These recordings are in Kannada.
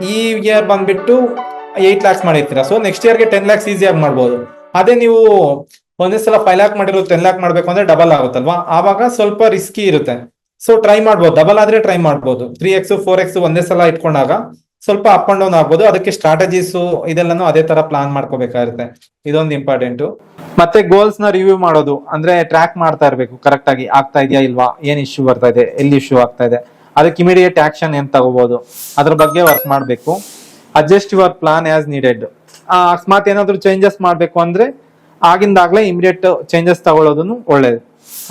ಈ ಇಯರ್ ಬಂದ್ಬಿಟ್ಟು 8 lakhs ಮಾಡಿರ್ತೀರಾ, ಸೊ ನೆಕ್ಸ್ಟ್ ಇಯರ್ಗೆ 10 lakhs ಈಸಿಯಾಗಿ ಮಾಡ್ಬೋದು. ಅದೇ ನೀವು ಒಂದೇ ಸಲ 5 lakh ಮಾಡಿರೋ 10 lakh ಮಾಡ್ಬೇಕು ಅಂದ್ರೆ ಡಬಲ್ ಆಗುತ್ತಲ್ವಾ, ಆವಾಗ ಸ್ವಲ್ಪ ರಿಸ್ಕಿ ಇರುತ್ತೆ. ಸೊ ಟ್ರೈ ಮಾಡ್ಬೋದು, ಡಬಲ್ ಆದ್ರೆ ಟ್ರೈ ಮಾಡ್ಬೋದು. 3x 4x ಒಂದೇ ಸಲ ಇಟ್ಕೊಂಡಾಗ ಸ್ವಲ್ಪ ಅಪ್ ಅಂಡ್ ಡೌನ್ ಆಗ್ಬೋದು. ಅದಕ್ಕೆ ಸ್ಟ್ರಾಟಜೀಸ್ ಇದೆಲ್ಲಾನು ಅದೇ ತರ ಪ್ಲಾನ್ ಮಾಡ್ಕೋಬೇಕಾಗುತ್ತೆ. ಇದೊಂದು ಇಂಪಾರ್ಟೆಂಟ್. ಮತ್ತೆ ಗೋಲ್ಸ್ ನ ರಿವ್ಯೂ ಮಾಡೋದು, ಅಂದ್ರೆ ಟ್ರ್ಯಾಕ್ ಮಾಡ್ತಾ ಇರ್ಬೇಕು ಕರೆಕ್ಟ್ ಆಗಿ, ಆಗ್ತಾ ಇದೆಯಾ ಇಲ್ವಾ, ಏನ್ ಇಶ್ಯೂ ಬರ್ತಾ ಇದೆ, ಎಲ್ಲಿ ಇಶ್ಯೂ ಆಗ್ತಾ ಇದೆ, ಅದಕ್ಕೆ ಇಮಿಡಿಯೇಟ್ ಆಕ್ಷನ್ ಏನ್ ತಗೋಬಹುದು ಅದ್ರ ಬಗ್ಗೆ ವರ್ಕ್ ಮಾಡ್ಬೇಕು. Adjust your plan as needed. ಅಕಸ್ಮಾತ್ ಏನಾದ್ರು ಚೇಂಜಸ್ ಮಾಡ್ಬೇಕು ಅಂದ್ರೆ ಆಗಿಂದಾಗ್ಲೇ ಇಮಿಡಿಯೇಟ್ ಚೇಂಜಸ್ ತಗೊಳ್ಳೋದನ್ನು ಒಳ್ಳೇದು.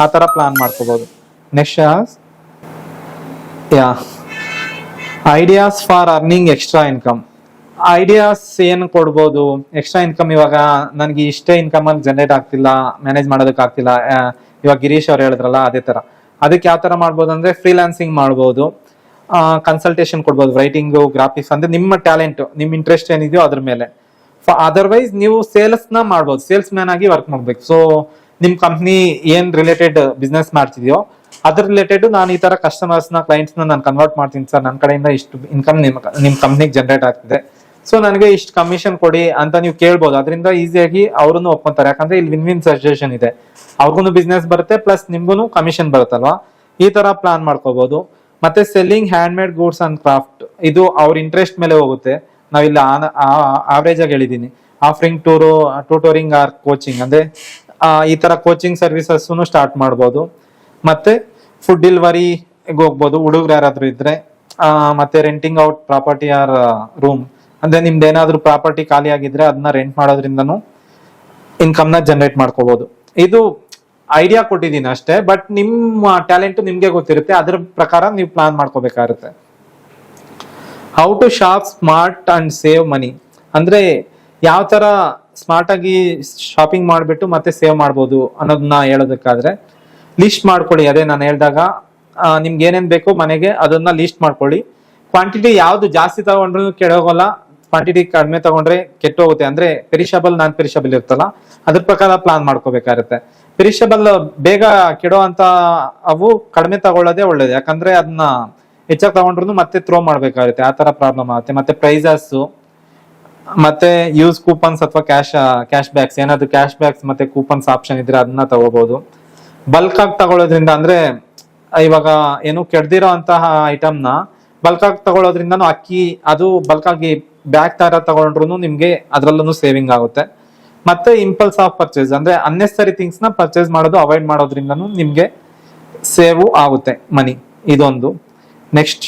ಆ ತರ ಪ್ಲಾನ್ ಮಾಡ್ಕೋಬಹುದು. Next ideas for earning extra income. Ideas ಏನು ಕೊಡ್ಬೋದು ಎಕ್ಸ್ಟ್ರಾ ಇನ್ಕಮ್? ಇವಾಗ ನನ್ಗೆ ಇಷ್ಟೇ ಇನ್ಕಮ್ ಅಲ್ಲಿ ಜನರೇಟ್ ಆಗ್ತಿಲ್ಲ, ಮ್ಯಾನೇಜ್ ಮಾಡೋದಕ್ಕೆ ಆಗ್ತಿಲ್ಲ. ಇವಾಗ ಗಿರೀಶ್ ಅವ್ರು ಹೇಳಿದ್ರಲ್ಲ ಅದೇ ತರ. ಅದಕ್ಕೆ ಯಾವ ತರ ಮಾಡ್ಬೋದು ಅಂದ್ರೆ ಫ್ರೀಲಾನ್ಸಿಂಗ್ ಮಾಡ್ಬೋದು, ಕನ್ಸಲ್ಟೇಷನ್ ಕೊಡ್ಬೋದು, ರೈಟಿಂಗ್, ಗ್ರಾಫಿಕ್ಸ್, ಅಂದ್ರೆ ನಿಮ್ಮ ಟ್ಯಾಲೆಂಟ್, ನಿಮ್ ಇಂಟ್ರೆಸ್ಟ್ ಏನಿದೆಯೋ ಅದ್ರ ಮೇಲೆ. ಅದರ್ವೈಸ್ ನೀವು ಸೇಲ್ಸ್ ನ ಮಾಡ್ಬೋದು, ಸೇಲ್ಸ್ ಮ್ಯಾನ್ ಆಗಿ ವರ್ಕ್ ಮಾಡ್ಬೇಕು. ಸೊ ನಿಮ್ ಕಂಪ್ನಿ ಏನ್ ರಿಲೇಟೆಡ್ ಬಿಸ್ನೆಸ್ ಮಾಡ್ತಿದ್ಯೋ ಅದ್ರ ರಿಲೇಟೆಡ್ ನಾನು ಈ ತರ ಕಸ್ಟಮರ್ಸ್ ನ, ಕ್ಲೈಂಟ್ಸ್ ನ ನಾನು ಕನ್ವರ್ಟ್ ಮಾಡ್ತೀನಿ ಸರ್, ನನ್ನ ಕಡೆಯಿಂದ ಇಷ್ಟು ಇನ್ಕಮ್ ನಿಮ್ ಕಂಪ್ನಿಗೆ ಜನರೇಟ್ ಆಗ್ತಿದೆ, ಸೊ ನನಗೆ ಇಷ್ಟು ಕಮಿಷನ್ ಕೊಡಿ ಅಂತ ನೀವು ಕೇಳ್ಬೋದು. ಅದರಿಂದ ಈಸಿಯಾಗಿ ಅವ್ರನ್ನು ಒಪ್ಕೊಂತಾರೆ. ಯಾಕಂದ್ರೆ ಇಲ್ಲಿ ವಿನ್ ವಿನ್ ಸಿಚುಯೇಷನ್ ಇದೆ, ಅವ್ರಿಗೂ ಬಿಸ್ನೆಸ್ ಬರುತ್ತೆ ಪ್ಲಸ್ ನಿಮ್ಗೂ ಕಮಿಷನ್ ಬರುತ್ತಲ್ವಾ. ಈ ತರ ಪ್ಲಾನ್ ಮಾಡ್ಕೋಬಹುದು. ಮತ್ತೆ selling hand made goods and craft, ಇದು ಅವ್ರ ಇಂಟ್ರೆಸ್ಟ್ ಮೇಲೆ ಹೋಗುತ್ತೆ. ನಾವಿಲ್ಲಿ ಆವರೇಜ್ ಆಗಿ ಹೇಳಿದೀನಿ. ಆಫರಿಂಗ್ ಟ್ಯೂಟೋರಿಂಗ್ ಆರ್ ಕೋಚಿಂಗ್, ಅಂದ್ರೆ ಈ ತರ ಕೋಚಿಂಗ್ ಸರ್ವಿಸಸ್ ಸ್ಟಾರ್ಟ್ ಮಾಡ್ಬೋದು. ಮತ್ತೆ ಫುಡ್ ಡೆಲಿವರಿ ಹೋಗ್ಬೋದು ಹುಡುಗರು ಯಾರಾದ್ರೂ ಇದ್ರೆ. ಮತ್ತೆ renting out property or room, ಅಂದ್ರೆ ನಿಮ್ದು ಏನಾದ್ರು ಪ್ರಾಪರ್ಟಿ ಖಾಲಿ ಆಗಿದ್ರೆ ಅದನ್ನ ರೆಂಟ್ ಮಾಡೋದ್ರಿಂದನೂ ಇನ್ಕಮ್ ನ ಜನರೇಟ್ ಮಾಡ್ಕೋಬಹುದು. ಇದು ಐಡಿಯಾ ಕೊಟ್ಟಿದ್ದೀನಿ ಅಷ್ಟೇ, ಬಟ್ ನಿಮ್ಮ ಟ್ಯಾಲೆಂಟ್ ನಿಮ್ಗೆ ಗೊತ್ತಿರುತ್ತೆ, ಅದ್ರ ಪ್ರಕಾರ ನೀವು ಪ್ಲಾನ್ ಮಾಡ್ಕೋಬೇಕಾಗುತ್ತೆ. How to shop smart and save money, ಅಂದ್ರೆ ಯಾವ ತರ ಸ್ಮಾರ್ಟ್ ಆಗಿ ಶಾಪಿಂಗ್ ಮಾಡ್ಬಿಟ್ಟು ಮತ್ತೆ ಸೇವ್ ಮಾಡ್ಬೋದು ಅನ್ನೋದನ್ನ ಹೇಳೋದಕ್ಕಾದ್ರೆ ಲಿಸ್ಟ್ ಮಾಡ್ಕೊಳ್ಳಿ. ಅದೇ ನಾನು ಹೇಳ್ದಾಗ ನಿಮ್ಗೆ ಏನೇನ್ ಬೇಕು ಮನೆಗೆ ಅದನ್ನ ಲಿಸ್ಟ್ ಮಾಡ್ಕೊಳ್ಳಿ. ಕ್ವಾಂಟಿಟಿ ಯಾವ್ದು ಜಾಸ್ತಿ ತಗೊಂಡ್ರು ಕೆಡೋಗಲ್ಲ, ಕ್ವಾಂಟಿಟಿ ಕಡಿಮೆ ತಗೊಂಡ್ರೆ ಕೆಟ್ಟೋಗುತ್ತೆ. ಅಂದ್ರೆ ಪೆರಿಷಬಲ್ ನಾನ್ ಪೆರಿಷಬಲ್ ಇರ್ತಲ್ಲ, ಅದ್ರ ಪ್ರಕಾರ ಪ್ಲಾನ್ ಮಾಡ್ಕೋಬೇಕಾಗುತ್ತೆ. ಪೆರಿಷಬಲ್ ಬೇಗ ಕೆಡೋ ಅಂತ ಅವು ಕಡಿಮೆ ತಗೊಳ್ಳೋದೇ ಒಳ್ಳೇದು, ಯಾಕಂದ್ರೆ ಅದನ್ನ ಹೆಚ್ಚಾಗಿ ತಗೊಂಡ್ರು ಮತ್ತೆ ಥ್ರೋ ಮಾಡ್ಬೇಕಾಗುತ್ತೆ, ಆ ತರ ಪ್ರಾಬ್ಲಮ್ ಆಗುತ್ತೆ. ಮತ್ತೆ ಪ್ರೈಸಸ್, ಮತ್ತೆ ಯೂಸ್ ಕೂಪನ್ಸ್ ಅಥವಾ ಕ್ಯಾಶ್ ಬ್ಯಾಕ್ಸ್, ಏನಾದ್ರು ಕ್ಯಾಶ್ ಬ್ಯಾಕ್ಸ್ ಮತ್ತೆ ಕೂಪನ್ಸ್ ಆಪ್ಷನ್ ಇದ್ರೆ ಅದನ್ನ ತಗೋಬಹುದು. ಬಲ್ಕ್ ಆಗಿ ತಗೊಳ್ಳೋದ್ರಿಂದ, ಅಂದ್ರೆ ಇವಾಗ ಏನು ಕೆಡ್ದಿರೋ ಅಂತಹ ಐಟಮ್ ನ ಬಲ್ಕ್ ಆಗಿ ತಗೊಳ್ಳೋದ್ರಿಂದನೂ ಅಕ್ಕಿ ಅದು ಬಲ್ಕ್ ಆಗಿ ಬ್ಯಾಗ್ ತರ ತಗೊಂಡ್ರು ನಿಮ್ಗೆ ಅದ್ರಲ್ಲೂ ಸೇವಿಂಗ್ ಆಗುತ್ತೆ. ಮತ್ತೆ ಇಂಪಲ್ಸ್ ಆಫ್ ಪರ್ಚೇಸ್, ಅಂದ್ರೆ ಅನ್ನೆಸರಿ ಥಿಂಗ್ಸ್ ನ ಪರ್ಚೇಸ್ ಮಾಡೋದು ಅವಾಯ್ಡ್ ಮಾಡೋದ್ರಿಂದನೂ ನಿಮ್ಗೆ ಸೇವ್ ಆಗುತ್ತೆ ಮನಿ. ಇದೊಂದು. Next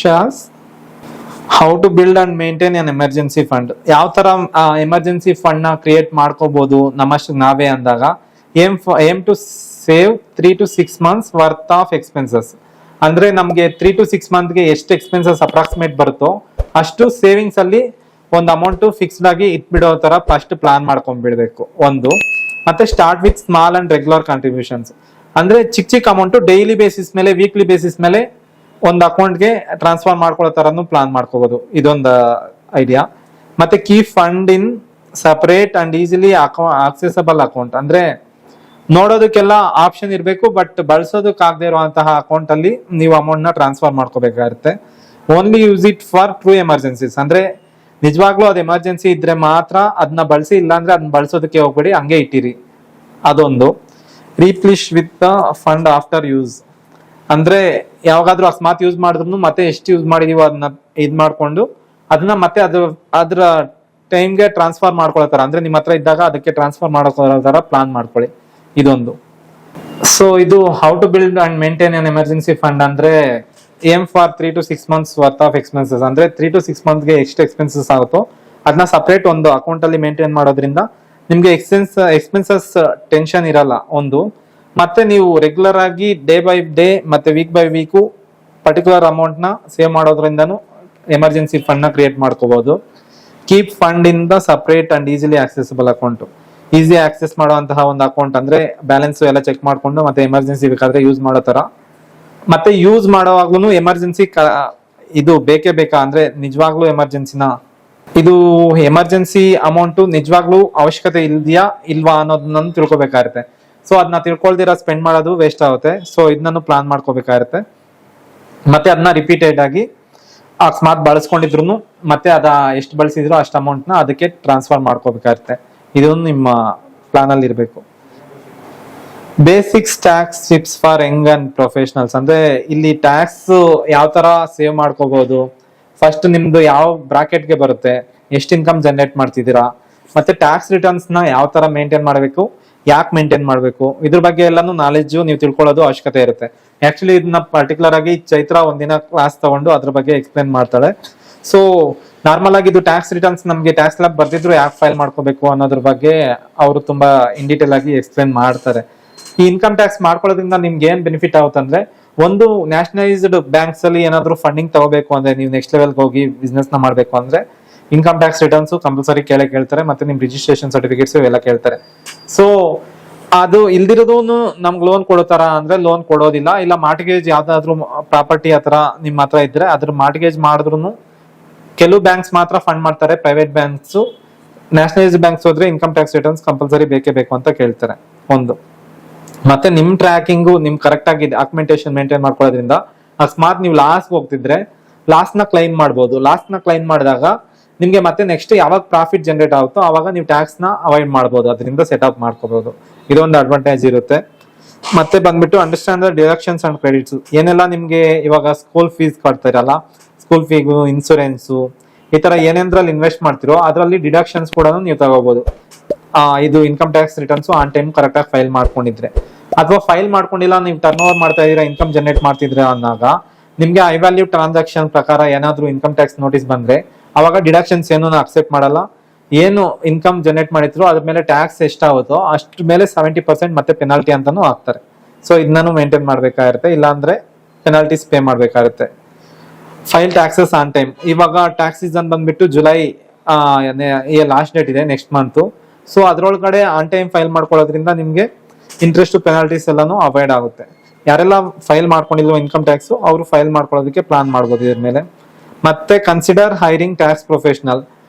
how to build and maintain an emergency fund. ಯಾವ ತರ ಎಮರ್ಜೆನ್ಸಿ ಫಂಡ್ ನ ಕ್ರಿಯೇಟ್ ಮಾಡ್ಕೋಬಹುದು ನಮ್ಮಷ್ಟು ನಾವೇ ಅಂದಾಗ, aim to save 3 to 6 months worth of expenses. ಅಂದ್ರೆ ನಮ್ಗೆ 3 to 6 month ಗೆ ಎಷ್ಟು ಎಕ್ಸ್ಪೆನ್ಸಸ್ ಅಪ್ರಾಕ್ಸಿಮೇಟ್ ಬರುತ್ತೋ ಅಷ್ಟು ಸೇವಿಂಗ್ಸ್ ಅಲ್ಲಿ ಒಂದು ಅಮೌಂಟ್ ಫಿಕ್ಸ್ಡ್ ಆಗಿ ಇಟ್ಬಿಡೋ ತರ ಫಸ್ಟ್ ಪ್ಲಾನ್ ಮಾಡ್ಕೊಂಡ್ಬಿಡ್ಬೇಕು ಒಂದು. ಮತ್ತೆ start with small and regular contributions, ಅಂದ್ರೆ ಚಿಕ್ಕ ಚಿಕ್ಕ ಅಮೌಂಟ್ ಡೈಲಿ ಬೇಸಿಸ್ ಮೇಲೆ, ವೀಕ್ಲಿ ಬೇಸಿಸ್ ಮೇಲೆ ಒಂದು ಅಕೌಂಟ್ಗೆ ಟ್ರಾನ್ಸ್ಫರ್ ಮಾಡ್ಕೊಳ್ಳೋ ತರನು ಪ್ಲಾನ್ ಮಾಡ್ಕೋಬಹುದು. ಇದೊಂದು ಐಡಿಯಾ. ಮತ್ತೆ keep fund in separate and easily accessible account, ಅಂದ್ರೆ ನೋಡೋದಕ್ಕೆಲ್ಲ ಆಪ್ಷನ್ ಇರಬೇಕು ಬಟ್ ಬಳಸೋದಕ್ಕೆ ಆಗದೆ ಇರುವಂತಹ ಅಕೌಂಟ್ ಅಲ್ಲಿ ನೀವು ಅಮೌಂಟ್ ನ ಟ್ರಾನ್ಸ್ಫರ್ ಮಾಡ್ಕೋಬೇಕಾಗುತ್ತೆ. Only use it for true emergencies, ಅಂದ್ರೆ ನಿಜವಾಗ್ಲೂ ಅದು ಎಮರ್ಜೆನ್ಸಿ ಇದ್ರೆ ಮಾತ್ರ ಅದನ್ನ ಬಳಸಿ, ಇಲ್ಲಾಂದ್ರೆ ಅದನ್ನ ಬಳಸೋದಕ್ಕೆ ಹೋಗ್ಬೇಡಿ, ಹಂಗೆ ಇಟ್ಟಿರಿ. ಅದೊಂದು. Replenish with the fund after use, ಅಂದ್ರೆ ಯಾವಾಗಾದ್ರೂ ಅಕಸ್ಮಾತ್ ಯೂಸ್ ಮಾಡಿದ್ರು ಮತ್ತೆ ಎಷ್ಟು ಯೂಸ್ ಮಾಡಿದೀವೋ ಅದನ್ನ ಇದ್ ಮಾಡ್ಕೊಂಡು ಅದನ್ನ ಮತ್ತೆ ಅದ್ರ ಟೈಮ್ಗೆ ಟ್ರಾನ್ಸ್ಫರ್ ಮಾಡ್ಕೊಳತಾರ, ಅಂದ್ರೆ ನಿಮ್ಮ ಹತ್ರ ಇದ್ದಾಗ ಅದಕ್ಕೆ ಟ್ರಾನ್ಸ್ಫರ್ ಮಾಡೋ ತರ ಪ್ಲಾನ್ ಮಾಡ್ಕೊಳ್ಳಿ. ಇದೊಂದು. ಸೊ ಇದು how to build and maintain an emergency fund, ಅಂದ್ರೆ aim for 3 to 6 months worth of expenses, ಅಂದ್ರೆ 3 to 6 months ಗೆ ಎಷ್ಟು ಎಕ್ಸ್ಪೆನ್ಸಸ್ ಆಗುತ್ತೋ ಅದನ್ನ ಸಪರೇಟ್ ಒಂದು ಅಕೌಂಟ್ ಅಲ್ಲಿ ಮೇಂಟೈನ್ ಮಾಡೋದ್ರಿಂದ ನಿಮ್ಗೆ ಎಕ್ಸ್ಪೆನ್ಸಸ್ ಟೆನ್ಷನ್ ಇರಲ್ಲ ಒಂದು. ಮತ್ತೆ ನೀವು ರೆಗ್ಯುಲರ್ ಆಗಿ ಡೇ ಬೈ ಡೇ ಮತ್ತೆ week by week particular amount ನ ಸೇವ್ ಮಾಡೋದ್ರಿಂದನೂ ಎಮರ್ಜೆನ್ಸಿ ಫಂಡ್ ನ ಕ್ರಿಯೇಟ್ ಮಾಡ್ಕೋಬಹುದು. Keep fund in the separate and easily accessible account, easy access ಮಾಡುವಂತಹ ಒಂದು ಅಕೌಂಟ್, ಅಂದ್ರೆ ಬ್ಯಾಲೆನ್ಸ್ ಎಲ್ಲ ಚೆಕ್ ಮಾಡ್ಕೊಂಡು ಮತ್ತೆ ಎಮರ್ಜೆನ್ಸಿ ಬೇಕಾದ್ರೆ ಯೂಸ್ ಮಾಡೋ ತರ. ಮತ್ತೆ ಯೂಸ್ ಮಾಡೋವಾಗ್ಲೂ ಎಮರ್ಜೆನ್ಸಿ ಇದು ಬೇಕೇ ಬೇಕಾ, ಅಂದ್ರೆ ನಿಜವಾಗ್ಲೂ ಎಮರ್ಜೆನ್ಸಿನ, ಇದು ಎಮರ್ಜೆನ್ಸಿ ಅಮೌಂಟ್ ನಿಜವಾಗ್ಲೂ ಅವಶ್ಯಕತೆ ಇದೆಯಾ ಇಲ್ವಾ ಅನ್ನೋದನ್ನ ತಿಳ್ಕೊಬೇಕಾಗುತ್ತೆ. ಸೊ ಅದನ್ನ ತಿಳ್ಕೊಳ್ದಿರ ಸ್ಪೆಂಡ್ ಮಾಡೋದು ವೇಸ್ಟ್ ಆಗುತ್ತೆ. ಸೊ ಇದನ್ನು ಪ್ಲಾನ್ ಮಾಡ್ಕೋಬೇಕಾಗುತ್ತೆ. ಮತ್ತೆ ಅದನ್ನ ರಿಪೀಟೆಡ್ ಆಗಿ ಅಕಸ್ಮಾತ್ ಬಳಸ್ಕೊಂಡಿದ್ರು ಮತ್ತೆ ಎಷ್ಟು ಬಳಸಿದ್ರು ಅಷ್ಟು ಅಮೌಂಟ್ ನ ಅದಕ್ಕೆ ಟ್ರಾನ್ಸ್ಫರ್ ಮಾಡ್ಕೋಬೇಕಾಗುತ್ತೆ. ಇದೊಂದು ನಿಮ್ಮ ಪ್ಲಾನ್ ಅಲ್ಲಿ ಇರಬೇಕು. Basics tax tips for Young and professionals ಅಂದ್ರೆ ಇಲ್ಲಿ ಟ್ಯಾಕ್ಸ್ ಯಾವ ತರ ಸೇವ್ ಮಾಡ್ಕೋಬಹುದು, ಫಸ್ಟ್ ನಿಮ್ದು ಯಾವ ಬ್ರಾಕೆಟ್ ಗೆ ಬರುತ್ತೆ, ಎಷ್ಟು ಇನ್ಕಮ್ ಜನರೇಟ್ ಮಾಡ್ತಿದ್ದೀರಾ, ಮತ್ತೆ ಟ್ಯಾಕ್ಸ್ ರಿಟರ್ನ್ಸ್ ನ ಯಾವ ತರ ಮೇಂಟೈನ್ ಮಾಡಬೇಕು, ಯಾಕೆ ಮೇಂಟೈನ್ ಮಾಡಬೇಕು, ಇದ್ರ ಬಗ್ಗೆ ಎಲ್ಲಾನು ನಾಲೆಜ್ ನೀವು ತಿಳ್ಕೊಳ್ಳೋದು ಅವಶ್ಯಕತೆ ಇರುತ್ತೆ. ಆಕ್ಚುಲಿ ಇದನ್ನ ಪರ್ಟಿಕ್ಯುಲರ್ ಆಗಿ ಚೈತ್ರ ಒಂದಿನ ಕ್ಲಾಸ್ ತಗೊಂಡು ಅದ್ರ ಬಗ್ಗೆ ಎಕ್ಸ್ಪ್ಲೇನ್ ಮಾಡ್ತಾಳೆ. ಸೊ ನಾರ್ಮಲ್ ಆಗಿ ಇದು ಟ್ಯಾಕ್ಸ್ ರಿಟರ್ನ್ಸ್ ನಮ್ಗೆ ಟ್ಯಾಕ್ಸ್ ಲ್ಯಾಬ್ ಬರ್ದಿದ್ರು ಯಾಕೆ ಫೈಲ್ ಮಾಡ್ಕೋಬೇಕು ಅನ್ನೋದ್ರ ಬಗ್ಗೆ ಅವರು ತುಂಬಾ ಇನ್ ಡೀಟೇಲ್ ಆಗಿ ಎಕ್ಸ್ಪ್ಲೇನ್ ಮಾಡ್ತಾರೆ. ಈ ಇನ್ಕಮ್ ಟ್ಯಾಕ್ಸ್ ಮಾಡ್ಕೊಳ್ಳೋದ್ರಿಂದ ನಿಮ್ಗೆ ಏನ್ ಬೆನಿಫಿಟ್ ಆಗುತ್ತಂದ್ರೆ, ಒಂದು ನ್ಯಾಷನಲೈಸ್ಡ್ ಬ್ಯಾಂಕ್ಸ್ ಅಲ್ಲಿ ಏನಾದ್ರು ಫಂಡಿಂಗ್ ತಗೋಬೇಕು ಅಂದ್ರೆ, ನೀವು ನೆಕ್ಸ್ಟ್ ಲೆವೆಲ್ ಹೋಗಿ ಬಿಸ್ನೆಸ್ ನ ಮಾಡ್ಬೇಕು ಅಂದ್ರೆ ಇನ್ಕಮ್ ಟ್ಯಾಕ್ಸ್ ರಿಟರ್ನ್ಸ್ ಕಂಪಲ್ಸರಿ ಕೇಳ್ತಾರೆ, ಮತ್ತೆ ನಿಮ್ ರಿಜಿಸ್ಟ್ರೇಷನ್ ಸರ್ಟಿಫಿಕೇಟ್ಸ್ ಎಲ್ಲ ಕೇಳ್ತಾರೆ. ಸೊ ಅದು ಇಲ್ದಿರೋದು ನಮ್ಗೆ ಲೋನ್ ಕೊಡೋತಾರ ಅಂದ್ರೆ ಲೋನ್ ಕೊಡೋದಿಲ್ಲ. ಇಲ್ಲ ಮಾರ್ಟ್ಗೇಜ್ ಯಾವ್ದಾದ್ರು ಪ್ರಾಪರ್ಟಿ ಹತ್ರ ನಿಮ್ ಹತ್ರ ಇದ್ರೆ ಅದ್ರ ಮಾರ್ಟ್ಗೇಜ್ ಮಾಡಿದ್ರು ಕೆಲವು ಬ್ಯಾಂಕ್ಸ್ ಮಾತ್ರ ಫಂಡ್ ಮಾಡ್ತಾರೆ, ಪ್ರೈವೇಟ್ ಬ್ಯಾಂಕ್ಸ್. ನ್ಯಾಷನಲೈಸ್ಡ್ ಬ್ಯಾಂಕ್ಸ್ ಹೋದ್ರೆ ಇನ್ಕಮ್ ಟ್ಯಾಕ್ಸ್ ರಿಟರ್ನ್ಸ್ ಕಂಪಲ್ಸರಿ ಬೇಕೇ ಬೇಕು ಅಂತ ಕೇಳ್ತಾರೆ. ಒಂದು ಮತ್ತೆ ನಿಮ್ ಟ್ರ್ಯಾಕಿಂಗು ನಿಮ್ ಕರೆಕ್ಟ್ ಆಗಿ ಡಾಕ್ಯುಮೆಂಟೇಶನ್ ಮೇಂಟೈನ್ ಮಾಡ್ಕೊಳ್ಳೋದ್ರಿಂದ ಅಕಸ್ಮಾತ್ ನೀವು ಲಾಸ್ ಹೋಗ್ತಿದ್ರೆ ಲಾಸ್ ನ ಕ್ಲೈಮ್ ಮಾಡ್ಬೋದು. ಲಾಸ್ ನ ಕ್ಲೈಮ್ ಮಾಡಿದಾಗ ನಿಮ್ಗೆ ಮತ್ತೆ ನೆಕ್ಸ್ಟ್ ಯಾವಾಗ ಪ್ರಾಫಿಟ್ ಜನರೇಟ್ ಆಗುತ್ತೋ ಅವಾಗ ನೀವು ಟ್ಯಾಕ್ಸ್ ನ ಅವಾಯ್ಡ್ ಮಾಡ್ಬೋದು, ಅದರಿಂದ ಸೆಟ್ ಅಪ್ ಮಾಡ್ಕೋಬಹುದು. ಇದೊಂದು ಅಡ್ವಾಂಟೇಜ್ ಇರುತ್ತೆ. ಮತ್ತೆ ಬಂದ್ಬಿಟ್ಟು understand the deductions and credits. ಏನೆಲ್ಲ ನಿಮ್ಗೆ ಇವಾಗ ಸ್ಕೂಲ್ ಫೀಸ್ ಕಟ್ತಿರಲ್ಲ, ಸ್ಕೂಲ್ ಫೀಗು, ಇನ್ಸೂರೆನ್ಸು, ಈ ತರ ಏನೇನ್ರಲ್ಲಿ ಇನ್ವೆಸ್ಟ್ ಮಾಡ್ತಿರೋ ಅದರಲ್ಲಿ ಡಿಡಕ್ಷನ್ಸ್ ಕೂಡ ನೀವು ತಗೋಬಹುದು. ಇದು income tax returns on time correct ಆಗಿ ಫೈಲ್ ಮಾಡ್ಕೊಂಡಿದ್ರೆ, ಅಥವಾ ಫೈಲ್ ಮಾಡ್ಕೊಂಡಿಲ್ಲ, ನೀವು ಟರ್ನ್ ಓವರ್ ಮಾಡ್ತಾ ಇದೀರಾ, ಇನ್ಕಮ್ ಜನರೇಟ್ ಮಾಡ್ತಿದ್ರೆ ಅಂದಾಗ ನಿಮ್ಗೆ ಐ ವ್ಯಾಲ್ಯೂ ಟ್ರಾನ್ಸಾಕ್ಷನ್ ಪ್ರಕಾರ ಏನಾದ್ರು ಇನ್ಕಮ್ ಟ್ಯಾಕ್ಸ್ ನೋಟಿಸ್ ಬಂದ್ರೆ ಅವಾಗ ಡಿಡಕ್ಷನ್ಸ್ ಏನು ಅಕ್ಸೆಪ್ಟ್ ಮಾಡಲ್ಲ. ಏನು ಇನ್ಕಮ್ ಜನರೇಟ್ ಮಾಡಿದ್ರು ಅದ್ರ ಮೇಲೆ ಟ್ಯಾಕ್ಸ್ ಎಷ್ಟಾಗುತ್ತೋ ಅಷ್ಟ್ರ ಮೇಲೆ 70% ಮತ್ತೆ ಪೆನಾಲ್ಟಿ ಅಂತಾನು ಹಾಕ್ತಾರೆ. ಸೊ ಇದನ್ನು ಮೇಂಟೈನ್ ಮಾಡ್ಬೇಕಾಗಿರುತ್ತೆ, ಇಲ್ಲಾಂದ್ರೆ ಪೆನಾಲ್ಟೀಸ್ ಪೇ ಮಾಡ್ಬೇಕಾಗುತ್ತೆ. File taxes on time. ಇವಾಗ ಟ್ಯಾಕ್ಸ್ ಸೀಸನ್ ಬಂದ್ಬಿಟ್ಟು ಜುಲೈ ಲಾಸ್ಟ್ ಡೇಟ್ ಇದೆ ನೆಕ್ಸ್ಟ್ ಮಂತ್. ಸೊ ಅದ್ರೊಳಗಡೆ ಆನ್ ಟೈಮ್ ಫೈಲ್ ಮಾಡ್ಕೊಳ್ಳೋದ್ರಿಂದ ನಿಮ್ಗೆ ಇಂಟ್ರೆಸ್ಟ್ ಪೆನಾಲ್ಟೀಸ್ ಎಲ್ಲಾನು ಅವಾಯ್ಡ್ ಆಗುತ್ತೆ. ಯಾರೆಲ್ಲ ಫೈಲ್ ಮಾಡ್ಕೊಂಡಿಲ್ವೋ ಇನ್ಕಮ್ ಟ್ಯಾಕ್ಸ್ ಅವರು ಫೈಲ್ ಮಾಡ್ಕೊಳ್ಳೋದಕ್ಕೆ ಪ್ಲಾನ್ ಮಾಡ್ಬೋದು ಇದ್ರ ಮೇಲೆ. ಮತ್ತೆ consider hiring tax professional.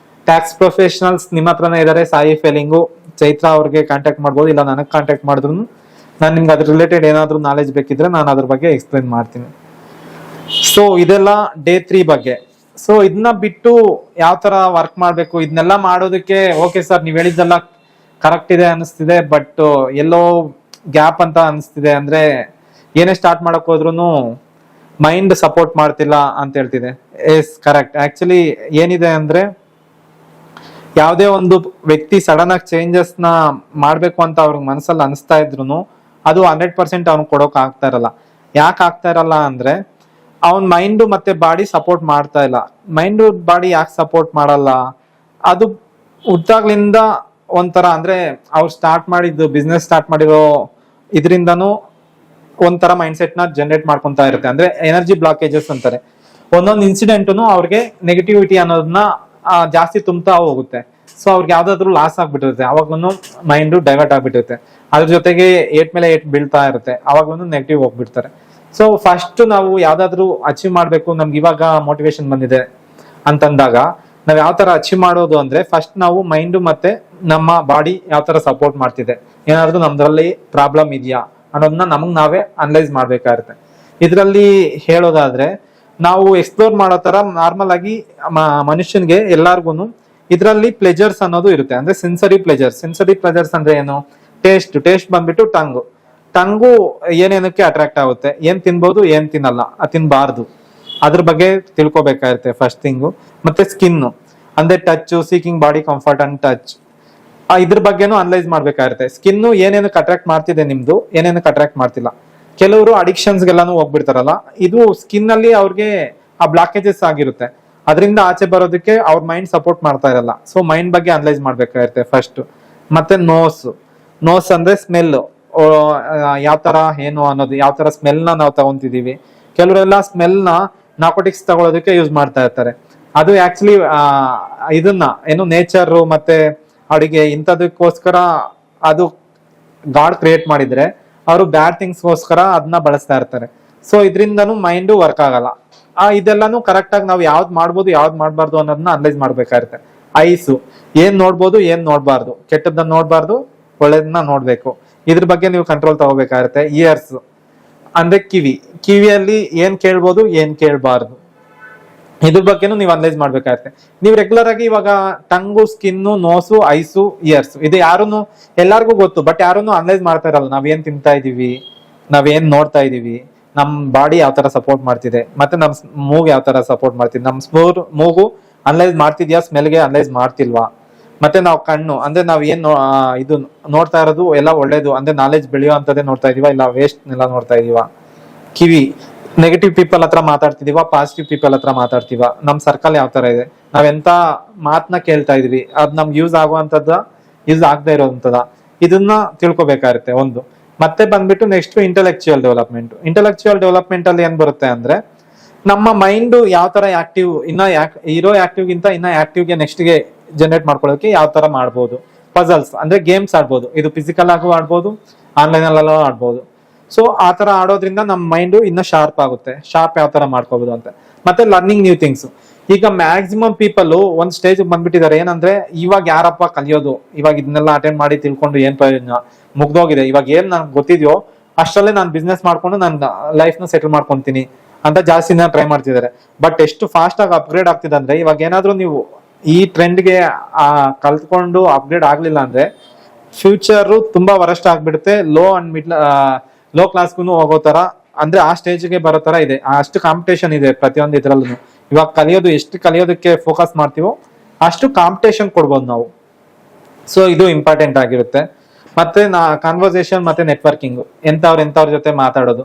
Tax professionals ನಿಮ್ಮ ಹತ್ರನೇ ಇದಾರೆ, ಸಾಯಿ ಫೈಲಿಂಗು, ಚೈತ್ರ ಅವ್ರಿಗೆ ಕಾಂಟ್ಯಾಕ್ಟ್ ಮಾಡ್ಬೋದು, ಇಲ್ಲ ನನಗೆ ಕಾಂಟ್ಯಾಕ್ಟ್ ಮಾಡಿದ್ರು ನಾನು ನಿಮ್ಗೆ ಅದ್ರ ರಿಲೇಟೆಡ್ ಏನಾದ್ರು ನಾಲೆಜ್ ಬೇಕಿದ್ರೆ ನಾನು ಅದ್ರ ಬಗ್ಗೆ ಎಕ್ಸ್ಪ್ಲೇನ್ ಮಾಡ್ತೀನಿ. ಸೊ ಇದೆಲ್ಲ ಡೇ 3 ಬಗ್ಗೆ. ಸೊ ಇದನ್ನ ಬಿಟ್ಟು ಯಾವ ತರ ವರ್ಕ್ ಮಾಡ್ಬೇಕು ಇದನ್ನೆಲ್ಲ ಮಾಡೋದಕ್ಕೆ ಓಕೆ ಸರ್ ನೀವ್ ಹೇಳಿದ್ದೆಲ್ಲ ಕರೆಕ್ಟ್ ಇದೆ ಅನಿಸ್ತಿದೆ, ಬಟ್ ಎಲ್ಲೋ ಗ್ಯಾಪ್ ಅಂತ ಅನಿಸ್ತಿದೆ. ಅಂದ್ರೆ ಏನೇ ಸ್ಟಾರ್ಟ್ ಮಾಡಕ್ ಹೋದ್ರು ಮೈಂಡ್ ಸಪೋರ್ಟ್ ಮಾಡ್ತಿಲ್ಲ ಅಂತ ಹೇಳ್ತಿದೆ. Yes correct. ಆಕ್ಚುಲಿ ಏನಿದೆ ಅಂದ್ರೆ, ಯಾವುದೇ ಒಂದು ವ್ಯಕ್ತಿ ಸಡನ್ ಆಗಿ ಚೇಂಜಸ್ ನ ಮಾಡ್ಬೇಕು ಅಂತ ಅವ್ರಿಗೆ ಮನಸ್ಸಲ್ಲಿ ಅನಿಸ್ತಾ ಇದ್ರು ಅದು 100% ಅವ್ನು ಕೊಡೋಕ್ ಆಗ್ತಾ ಇರಲ್ಲ. ಯಾಕೆ ಆಗ್ತಾ ಇರಲ್ಲ ಅಂದ್ರೆ ಅವನ್ ಮೈಂಡ್ ಮತ್ತೆ ಬಾಡಿ ಸಪೋರ್ಟ್ ಮಾಡ್ತಾ ಇಲ್ಲ. ಮೈಂಡ್ ಬಾಡಿ ಯಾಕೆ ಸಪೋರ್ಟ್ ಮಾಡಲ್ಲ, ಅದು ಹುಟ್ಟಾಗ್ಲಿಂದ ಒಂಥರ ಅಂದ್ರೆ ಅವ್ರು ಸ್ಟಾರ್ಟ್ ಮಾಡಿದ್ದು ಬಿಸ್ನೆಸ್ ಸ್ಟಾರ್ಟ್ ಮಾಡಿರೋ ಇದರಿಂದನೂ ಒಂಥರ ಮೈಂಡ್ ಸೆಟ್ ನ ಜನರೇಟ್ ಮಾಡ್ಕೊಂತಾ ಇರುತ್ತೆ. ಅಂದ್ರೆ ಎನರ್ಜಿ ಬ್ಲಾಕೇಜಸ್ ಅಂತಾರೆ. ಒಂದೊಂದು ಇನ್ಸಿಡೆಂಟ್ನು ಅವ್ರಿಗೆ ನೆಗೆಟಿವಿಟಿ ಅನ್ನೋದನ್ನ ಜಾಸ್ತಿ ತುಂಬ್ತಾ ಹೋಗುತ್ತೆ. ಸೊ ಅವ್ರಿಗೆ ಯಾವ್ದಾದ್ರು ಲಾಸ್ ಆಗ್ಬಿಟ್ಟಿರುತ್ತೆ, ಅವಾಗ್ಲೂ ಮೈಂಡ್ ಡೈವರ್ಟ್ ಆಗ್ಬಿಟ್ಟಿರುತ್ತೆ. ಅದ್ರ ಜೊತೆಗೆ ಏಟ್ ಮೇಲೆ ಏಟ್ ಬೀಳ್ತಾ ಇರುತ್ತೆ, ಅವಾಗ್ಲೂ ನೆಗೆಟಿವ್ ಹೋಗ್ಬಿಡ್ತಾರೆ. ಸೊ ಫಸ್ಟ್ ನಾವು ಯಾವ್ದಾದ್ರು ಅಚೀವ್ ಮಾಡ್ಬೇಕು, ನಮ್ಗೆ ಇವಾಗ ಮೋಟಿವೇಶನ್ ಬಂದಿದೆ ಅಂತಂದಾಗ ನಾವ್ ಯಾವ ತರ ಅಚೀವ್ ಮಾಡೋದು ಅಂದ್ರೆ, ಫಸ್ಟ್ ನಾವು ಮೈಂಡ್ ಮತ್ತೆ ನಮ್ಮ ಬಾಡಿ ಯಾವ ತರ ಸಪೋರ್ಟ್ ಮಾಡ್ತಿದೆ, ಏನಾದ್ರು ನಮ್ದ್ರಲ್ಲಿ ಪ್ರಾಬ್ಲಮ್ ಇದೆಯಾ ಅನ್ನೋದನ್ನ ನಮಗ್ ನಾವೇ ಅನಲೈಸ್ ಮಾಡ್ಬೇಕಾಗುತ್ತೆ. ಇದ್ರಲ್ಲಿ ಹೇಳೋದಾದ್ರೆ ನಾವು ಎಕ್ಸ್ಪ್ಲೋರ್ ಮಾಡೋ ತರ ನಾರ್ಮಲ್ ಆಗಿ ಮನುಷ್ಯನ್ಗೆ ಎಲ್ಲಾರ್ಗುನು ಇದ್ರಲ್ಲಿ ಪ್ಲೆಜರ್ಸ್ ಅನ್ನೋದು ಇರುತ್ತೆ. ಅಂದ್ರೆ ಸೆನ್ಸರಿ ಪ್ಲೆಜರ್ಸ್ ಅಂದ್ರೆ ಏನು, ಟೇಸ್ಟ್ ಬಂದ್ಬಿಟ್ಟು ಟಂಗು ಏನೇನಕ್ಕೆ ಅಟ್ರಾಕ್ಟ್ ಆಗುತ್ತೆ, ಏನ್ ತಿನ್ಬಹುದು ಏನ್ ತಿನ್ನಲ್ಲ, ತಿನ್ಬಾರ್ದು, ಅದ್ರ ಬಗ್ಗೆ ತಿಳ್ಕೊಬೇಕಾಗುತ್ತೆ ಫಸ್ಟ್ ಥಿಂಗು. ಮತ್ತೆ ಸ್ಕಿನ್ ಅಂದ್ರೆ touch, seeking body comfort and touch, ಇದ್ರ ಬಗ್ಗೆನೂ ಅನಲೈಸ್ ಮಾಡ್ಬೇಕಾಗುತ್ತೆ. ಸ್ಕಿನ್ ಏನೇನಕ್ಕೆ ಅಟ್ರಾಕ್ಟ್ ಮಾಡ್ತಿದೆ ನಿಮ್ದು, ಏನೇನಕ್ಕೆ ಅಟ್ರಾಕ್ಟ್ ಮಾಡ್ತಿಲ್ಲ. ಕೆಲವರು ಅಡಿಕ್ಷನ್ಸ್ ಗೆಲ್ಲಾನು ಹೋಗ್ಬಿಡ್ತಾರಲ್ಲ, ಇದು ಸ್ಕಿನ್ ಅಲ್ಲಿ ಅವ್ರಿಗೆ ಆ ಬ್ಲಾಕೇಜಸ್ ಆಗಿರುತ್ತೆ, ಅದರಿಂದ ಆಚೆ ಬರೋದಕ್ಕೆ ಅವ್ರ ಮೈಂಡ್ ಸಪೋರ್ಟ್ ಮಾಡ್ತಾ ಇರಲ್ಲ. ಸೊ ಮೈಂಡ್ ಬಗ್ಗೆ ಅನಲೈಸ್ ಮಾಡ್ಬೇಕಾಗಿರುತ್ತೆ ಫಸ್ಟ್. ಮತ್ತೆ ನೋಸ್ ಅಂದ್ರೆ ಸ್ಮೆಲ್, ಯಾವ ತರ ಏನು ಅನ್ನೋದು, ಯಾವ ತರ ಸ್ಮೆಲ್ ನ ನಾವು ತಗೊಂತಿದೀವಿ. ಕೆಲವರೆಲ್ಲ ಸ್ಮೆಲ್ ನ ನಾಕೋಟಿಕ್ಸ್ ತಗೊಳೋದಕ್ಕೆ ಯೂಸ್ ಮಾಡ್ತಾ ಇರ್ತಾರೆ. ಅದು ಆಕ್ಚುಲಿ ಇದನ್ನ ಏನು ನೇಚರ್ ಮತ್ತೆ ಅವಳಿಗೆ ಇಂಥದಕ್ಕೋಸ್ಕರ ಅದು ಗಾಡ್ ಕ್ರಿಯೇಟ್ ಮಾಡಿದ್ರೆ ಅವರು ಬ್ಯಾಡ್ ಥಿಂಗ್ಸ್ಗೋಸ್ಕರ ಅದನ್ನ ಬಳಸ್ತಾ ಇರ್ತಾರೆ. ಸೊ ಇದರಿಂದನೂ ಮೈಂಡ್ ವರ್ಕ್ ಆಗಲ್ಲ. ಇದೆಲ್ಲಾನು ಕರೆಕ್ಟ್ ಆಗಿ ನಾವು ಯಾವ್ದು ಮಾಡ್ಬೋದು ಯಾವ್ದು ಮಾಡ್ಬಾರ್ದು ಅನ್ನೋದನ್ನ ಅನಲೈಸ್ ಮಾಡ್ಬೇಕಾಗುತ್ತೆ. ಐಸು ಏನ್ ನೋಡ್ಬೋದು ಏನ್ ನೋಡ್ಬಾರ್ದು, ಕೆಟ್ಟದ್ದನ್ನ ನೋಡ್ಬಾರ್ದು, ಒಳ್ಳೇದನ್ನ ನೋಡ್ಬೇಕು. ಇದ್ರ ಬಗ್ಗೆ ನೀವು ಕಂಟ್ರೋಲ್ ತಗೋಬೇಕಾಗುತ್ತೆ. ಇಯರ್ಸ್ ಅಂದ್ರೆ ಕಿವಿಯಲ್ಲಿ ಏನ್ ಕೇಳ್ಬೋದು ಏನ್ ಕೇಳ್ಬಾರ್ದು, ಇದ್ರ ಬಗ್ಗೆನೂ ನೀವು ಅನಲೈಸ್ ಮಾಡ್ಬೇಕಾಗತ್ತೆ. ನೀವು ರೆಗ್ಯುಲರ್ ಆಗಿ ಇವಾಗ tongue, skin, nose, ice, years ಇದು ಯಾರನ್ನು ಎಲ್ಲಾರ್ಗೂ ಗೊತ್ತು, ಬಟ್ ಯಾರನ್ನು ಅನಲೈಸ್ ಮಾಡ್ತಾ ಇರಲ್ಲ. ನಾವೇನ್ ತಿಂತಾ ಇದೀವಿ, ನಾವೇನ್ ನೋಡ್ತಾ ಇದೀವಿ, ನಮ್ ಬಾಡಿ ಯಾವ ತರ ಸಪೋರ್ಟ್ ಮಾಡ್ತಿದೆ, ಮತ್ತೆ ನಮ್ ಮೂಗ್ ಯಾವ ತರ ಸಪೋರ್ಟ್ ಮಾಡ್ತಿದೆ, ನಮ್ ಮೂಗು ಅನಲೈಸ್ ಮಾಡ್ತಿದ್ಯಾ, ಸ್ಮೆಲ್ಗೆ ಅನಲೈಸ್ ಮಾಡ್ತಿಲ್ವಾ, ಮತ್ತೆ ನಾವು ಕಣ್ಣು ಅಂದ್ರೆ ನಾವ್ ಏನ್ ಇದು ನೋಡ್ತಾ ಇರೋದು ಎಲ್ಲ ಒಳ್ಳೇದು ಅಂದ್ರೆ ನಾಲೆಜ್ ಬೆಳೆಯೋ ಅಂತದೇ ನೋಡ್ತಾ ಇದೀವ, ಇಲ್ಲ ವೇಸ್ಟ್ ಎಲ್ಲ ನೋಡ್ತಾ ಇದೀವ. ಕಿವಿ ನೆಗೆಟಿವ್ ಪೀಪಲ್ ಹತ್ರ ಮಾತಾಡ್ತಿದೀವ, ಪಾಸಿಟಿವ್ ಪೀಪಲ್ ಹತ್ರ ಮಾತಾಡ್ತೀವ, ನಮ್ ಸರ್ಕಲ್ ಯಾವ ತರ ಇದೆ, ನಾವೆಂತ ಮಾತನ್ನ ಕೇಳ್ತಾ ಇದೀವಿ, ಅದ್ ನಮ್ಗೆ ಯೂಸ್ ಆಗುವಂತದ, ಯೂಸ್ ಆಗದೆ ಇರೋಂಥದ, ಇದನ್ನ ತಿಳ್ಕೊಬೇಕಾಗುತ್ತೆ ಒಂದು. ಮತ್ತೆ ಬಂದ್ಬಿಟ್ಟು next intellectual development. Intellectual development ಅಲ್ಲಿ ಏನ್ ಬರುತ್ತೆ ಅಂದ್ರೆ ನಮ್ಮ ಮೈಂಡ್ ಯಾವ ತರ ಆಕ್ಟಿವ್, ಇರೋ ಆಕ್ಟಿವ್ ಗಿಂತ ಇನ್ನ ಆಕ್ಟಿವ್ಗೆ ನೆಕ್ಸ್ಟ್ಗೆ ಜನರೇಟ್ ಮಾಡ್ಕೊಳ್ಳೋಕೆ ಯಾವ ತರ ಮಾಡ್ಬೋದು. ಪಜಲ್ಸ್ ಅಂದ್ರೆ ಗೇಮ್ಸ್ ಆಡ್ಬೋದು, ಇದು ಫಿಸಿಕಲ್ ಆಗು ಆಡ್ಬೋದು, ಆನ್ಲೈನ್ ಅಲ್ಲೆಲ್ಲ ಆಡ್ಬೋದು. ಸೊ ಆ ತರ ಆಡೋದ್ರಿಂದ ನಮ್ಮ ಮೈಂಡ್ ಇನ್ನ ಶಾರ್ಪ್ ಆಗುತ್ತೆ. ಶಾರ್ಪ್ ಯಾವ ತರ ಮಾಡ್ಕೋಬಹುದು ಅಂತ. ಮತ್ತೆ ಲರ್ನಿಂಗ್ ನ್ಯೂ ಥಿಂಗ್ಸ್. ಈಗ ಮ್ಯಾಕ್ಸಿಮಮ್ ಪೀಪಲ್ ಒಂದ್ ಸ್ಟೇಜ್ ಬಂದ್ಬಿಟ್ಟಿದ್ದಾರೆ, ಏನಂದ್ರೆ ಇವಾಗ ಯಾರಪ್ಪ ಕಲಿಯೋದು, ಇವಾಗ ಇದನ್ನೆಲ್ಲ ಅಟೆಂಡ್ ಮಾಡಿ ತಿಳ್ಕೊಂಡು ಏನ್ ಪ್ರಯೋಜನ, ಮುಗ್ದೋಗಿದೆ, ಇವಾಗ ಏನ್ ನನ್ಗೆ ಗೊತ್ತಿದ್ಯೋ ಅಷ್ಟರಲ್ಲೇ ನಾನು ಬಿಸ್ನೆಸ್ ಮಾಡ್ಕೊಂಡು ನನ್ನ ಲೈಫ್ ನ ಸೆಟಲ್ ಮಾಡ್ಕೊಂತೀನಿ ಅಂತ ಜಾಸ್ತಿ ಟ್ರೈ ಮಾಡ್ತಿದ್ದಾರೆ. ಬಟ್ ಎಷ್ಟು ಫಾಸ್ಟ್ ಆಗಿ ಅಪ್ಗ್ರೇಡ್ ಆಗ್ತಿದೆ ಅಂದ್ರೆ, ಇವಾಗ ಏನಾದ್ರೂ ನೀವು ಈ ಟ್ರೆಂಡ್ಗೆ ಕಲ್ತ್ಕೊಂಡು ಅಪ್ಗ್ರೇಡ್ ಆಗ್ಲಿಲ್ಲ ಅಂದ್ರೆ ಫ್ಯೂಚರ್ ತುಂಬಾ ವರಸ್ಟ್ ಆಗ್ಬಿಡುತ್ತೆ. ಲೋ ಕ್ಲಾಸ್ಗೂ ಹೋಗೋ ತರ, ಅಂದ್ರೆ ಆ ಸ್ಟೇಜ್ಗೆ ಬರೋ ತರ ಇದೆ. ಅಷ್ಟು ಕಾಂಪಿಟೇಷನ್ ಇದೆ ಪ್ರತಿಯೊಂದು ಇದ್ರಲ್ಲೂ. ಇವಾಗ ಎಷ್ಟು ಕಲಿಯೋದಕ್ಕೆ ಫೋಕಸ್ ಮಾಡ್ತೀವೋ ಅಷ್ಟು ಕಾಂಪಿಟೇಷನ್ ಕೊಡ್ಬೋದು ನಾವು. ಸೊ ಇದು ಇಂಪಾರ್ಟೆಂಟ್ ಆಗಿರುತ್ತೆ. ಮತ್ತೆ ಕಾನ್ವರ್ಸೇಷನ್ ಮತ್ತೆ ನೆಟ್ವರ್ಕಿಂಗ್, ಎಂತವ್ರ ಜೊತೆ ಮಾತಾಡೋದು.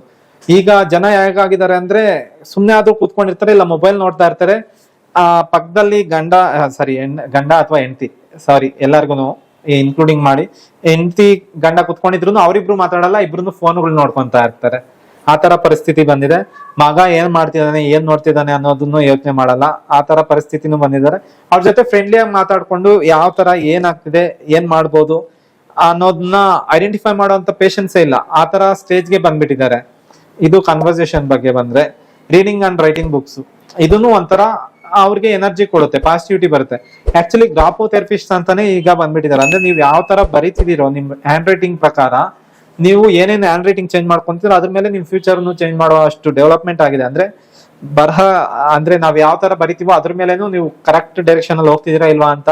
ಈಗ ಜನ ಹೇಗಾಗಿದ್ದಾರೆ ಅಂದ್ರೆ ಸುಮ್ನೆ ಆದ್ರೂ ಕೂತ್ಕೊಂಡಿರ್ತಾರೆ, ಇಲ್ಲ ಮೊಬೈಲ್ ನೋಡ್ತಾ ಇರ್ತಾರೆ. ಪಕ್ಕದಲ್ಲಿ ಗಂಡ ಅಥವಾ ಹೆಂಡತಿ, ಎಲ್ಲಾರ್ಗು ಇನ್ಕ್ಲೂಡಿಂಗ್ ಮಾಡಿ, ಹೆಂಡತಿ ಗಂಡ ಕುತ್ಕೊಂಡಿದ್ರು ಅವ್ರಿಬ್ರು ಮಾತಾಡಲ್ಲ, ಇಬ್ರು ಫೋನ್ಗಳು ನೋಡ್ಕೊಂತಾ ಇರ್ತಾರೆ. ಆ ತರ ಪರಿಸ್ಥಿತಿ ಬಂದಿದೆ. ಮಗ ಏನ್ ಮಾಡ್ತಿದ್ದಾನೆ, ಏನ್ ನೋಡ್ತಿದ್ದಾನೆ ಅನ್ನೋದನ್ನು ಯೋಚನೆ ಮಾಡಲ್ಲ. ಆ ತರ ಪರಿಸ್ಥಿತಿನೂ ಬಂದಿದ್ದಾರೆ. ಅವ್ರ ಜೊತೆ ಫ್ರೆಂಡ್ಲಿಯಾಗಿ ಮಾತಾಡ್ಕೊಂಡು ಯಾವ ತರ ಏನಾಗ್ತಿದೆ, ಏನ್ ಮಾಡ್ಬೋದು ಅನ್ನೋದನ್ನ ಐಡೆಂಟಿಫೈ ಮಾಡುವಂತ ಪೇಷನ್ಸೇ ಇಲ್ಲ. ಆ ತರ ಸ್ಟೇಜ್ಗೆ ಬಂದ್ಬಿಟ್ಟಿದ್ದಾರೆ. ಇದು ಕನ್ವರ್ಸೇಷನ್ ಬಗ್ಗೆ ಬಂದ್ರೆ, ರೀಡಿಂಗ್ ಅಂಡ್ ರೈಟಿಂಗ್ ಬುಕ್ಸ್, ಇದನ್ನು ಒಂಥರ ಅವ್ರಿಗೆ ಎನರ್ಜಿ ಕೊಡುತ್ತೆ, ಪಾಸಿಟಿವಿಟಿ ಬರುತ್ತೆ. ಆಕ್ಚುಲಿ ಗ್ರಾಫೋಥೆರಪಿಸ್ಟ್ ಅಂತಾನೆ ಈಗ ಬಂದ್ಬಿಟ್ಟಿದ್ದಾರೆ. ಅಂದ್ರೆ ನೀವು ಯಾವ ತರ ಬರೀತಿದ್ದೀರೋ ನಿಮ್ ಹ್ಯಾಂಡ್ ರೈಟಿಂಗ್ ಪ್ರಕಾರ, ನೀವು ಏನೇನು ಹ್ಯಾಂಡ್ ರೈಟಿಂಗ್ ಚೇಂಜ್ ಮಾಡ್ಕೊಂತೀರೋ ಅದ್ರ ಮೇಲೆ ನಿಮ್ ಫ್ಯೂಚರ್ ಚೇಂಜ್ ಮಾಡೋ ಅಷ್ಟು ಡೆವಲಪ್ಮೆಂಟ್ ಆಗಿದೆ. ಅಂದ್ರೆ ಬರಹ ಅಂದ್ರೆ ನಾವ್ ಯಾವ ತರ ಬರಿತೀವೋ ಅದ್ರ ಮೇಲೇನು ನೀವು ಕರೆಕ್ಟ್ ಡೈರೆಕ್ಷನ್ ಅಲ್ಲಿ ಹೋಗ್ತಿದ್ದೀರಾ ಇಲ್ವಾ ಅಂತ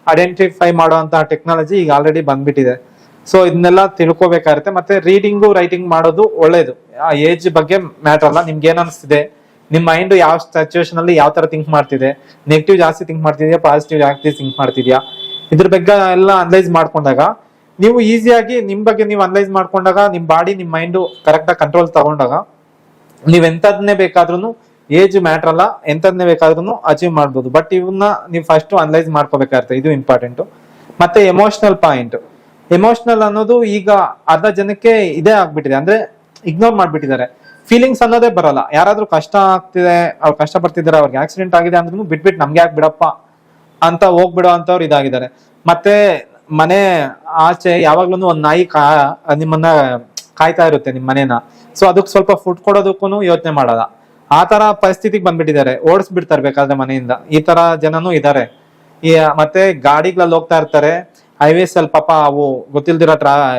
ಐಡೆಂಟಿಫೈ ಮಾಡುವಂತ ಟೆಕ್ನಾಲಜಿ ಈಗ ಆಲ್ರೆಡಿ ಬಂದ್ಬಿಟ್ಟಿದೆ. ಸೊ ಇದನ್ನೆಲ್ಲ ತಿಳ್ಕೊಬೇಕಾಗುತ್ತೆ. ಮತ್ತೆ ರೀಡಿಂಗು ರೈಟಿಂಗ್ ಮಾಡೋದು ಒಳ್ಳೇದು. ಆ ಏಜ್ ಬಗ್ಗೆ ಮ್ಯಾಟರ್ ಅಲ್ಲ. ನಿಮ್ಗೆ ಏನ್ ಅನಿಸ್ತಿದೆ, ನಿಮ್ ಮೈಂಡ್ ಯಾವ ಸಿಚುವೇಶನ್ ಅಲ್ಲಿ ಯಾವ ತರ ಥಿಂಕ್ ಮಾಡ್ತಿದೆ, ನೆಗೆಟಿವ್ ಜಾಸ್ತಿ ಥಿಂಕ್ ಮಾಡ್ತಿದ್ಯಾ, ಪಾಸಿಟಿವ್ ಜಾಸ್ತಿ ಥಿಂಕ್ ಮಾಡ್ತಿದ್ಯಾ, ಇದ್ರ ಬಗ್ಗೆ ಎಲ್ಲ ಅನಲೈಸ್ ಮಾಡ್ಕೊಂಡಾಗ ನೀವು ಈಸಿಯಾಗಿ ನಿಮ್ ಬಗ್ಗೆ ನೀವು ಅನಲೈಸ್ ಮಾಡ್ಕೊಂಡಾಗ, ನಿಮ್ ಬಾಡಿ ನಿಮ್ ಮೈಂಡ್ ಕರೆಕ್ಟ್ ಆಗಿ ಕಂಟ್ರೋಲ್ ತಗೊಂಡಾಗ ನೀವ್ ಎಂತದ್ನೇ ಬೇಕಾದ್ರೂ, ಏಜ್ ಮ್ಯಾಟರ್ ಅಲ್ಲ, ಎಂತದ್ನೇ ಬೇಕಾದ್ರೂ ಅಚೀವ್ ಮಾಡ್ಬೋದು. ಬಟ್ ಇವನ್ನ ನೀವು ಫಸ್ಟ್ ಅನಲೈಸ್ ಮಾಡ್ಕೋಬೇಕಾಗುತ್ತೆ, ಇದು ಇಂಪಾರ್ಟೆಂಟ್. ಮತ್ತೆ ಎಮೋಷನಲ್ ಪಾಯಿಂಟ್. ಎಮೋಷನಲ್ ಅನ್ನೋದು ಈಗ ಅರ್ಧ ಜನಕ್ಕೆ ಇದೇ ಆಗ್ಬಿಟ್ಟಿದೆ, ಅಂದ್ರೆ ಇಗ್ನೋರ್ ಮಾಡ್ಬಿಟ್ಟಿದ್ದಾರೆ. ಫೀಲಿಂಗ್ಸ್ ಅನ್ನೋದೇ ಬರಲ್ಲ. ಯಾರಾದ್ರೂ ಕಷ್ಟ ಆಗ್ತಿದೆ, ಅವ್ರು ಕಷ್ಟ ಪಡ್ತಿದ್ದಾರೆ, ಅವ್ರಿಗೆ ಆಕ್ಸಿಡೆಂಟ್ ಆಗಿದೆ ಅಂದ್ರೂ ಬಿಟ್ಬಿಟ್ಟು ನಮ್ಗೆ ಯಾಕೆ ಬಿಡಪ್ಪ ಅಂತ ಹೋಗ್ಬಿಡೋ ಅಂತವ್ರು ಇದಾಗಿದ್ದಾರೆ. ಮತ್ತೆ ಮನೆ ಆಚೆ ಯಾವಾಗ್ಲೂ ಒಂದ್ ನಾಯಿ ನಿಮ್ಮನ್ನ ಕಾಯ್ತಾ ಇರುತ್ತೆ ನಿಮ್ ಮನೇನ. ಸೊ ಅದಕ್ಕೆ ಸ್ವಲ್ಪ ಫುಡ್ ಕೊಡೋದಕ್ಕೂ ಯೋಚನೆ ಮಾಡಲ್ಲ. ಆ ತರ ಪರಿಸ್ಥಿತಿಗೆ ಬಂದ್ಬಿಟ್ಟಿದ್ದಾರೆ, ಓಡಿಸ್ಬಿಡ್ತಾರೆ ಬೇಕಾದ್ರೆ ಮನೆಯಿಂದ. ಈ ತರ ಜನನೂ ಇದಾರೆ. ಮತ್ತೆ ಗಾಡಿಗಳಲ್ಲಿ ಹೋಗ್ತಾ ಇರ್ತಾರೆ, ಹೈವೇಸ್ ಅಲ್ಲಿ ಪಾಪ ಅವು ಗೊತ್ತಿಲ್ದಿರೋ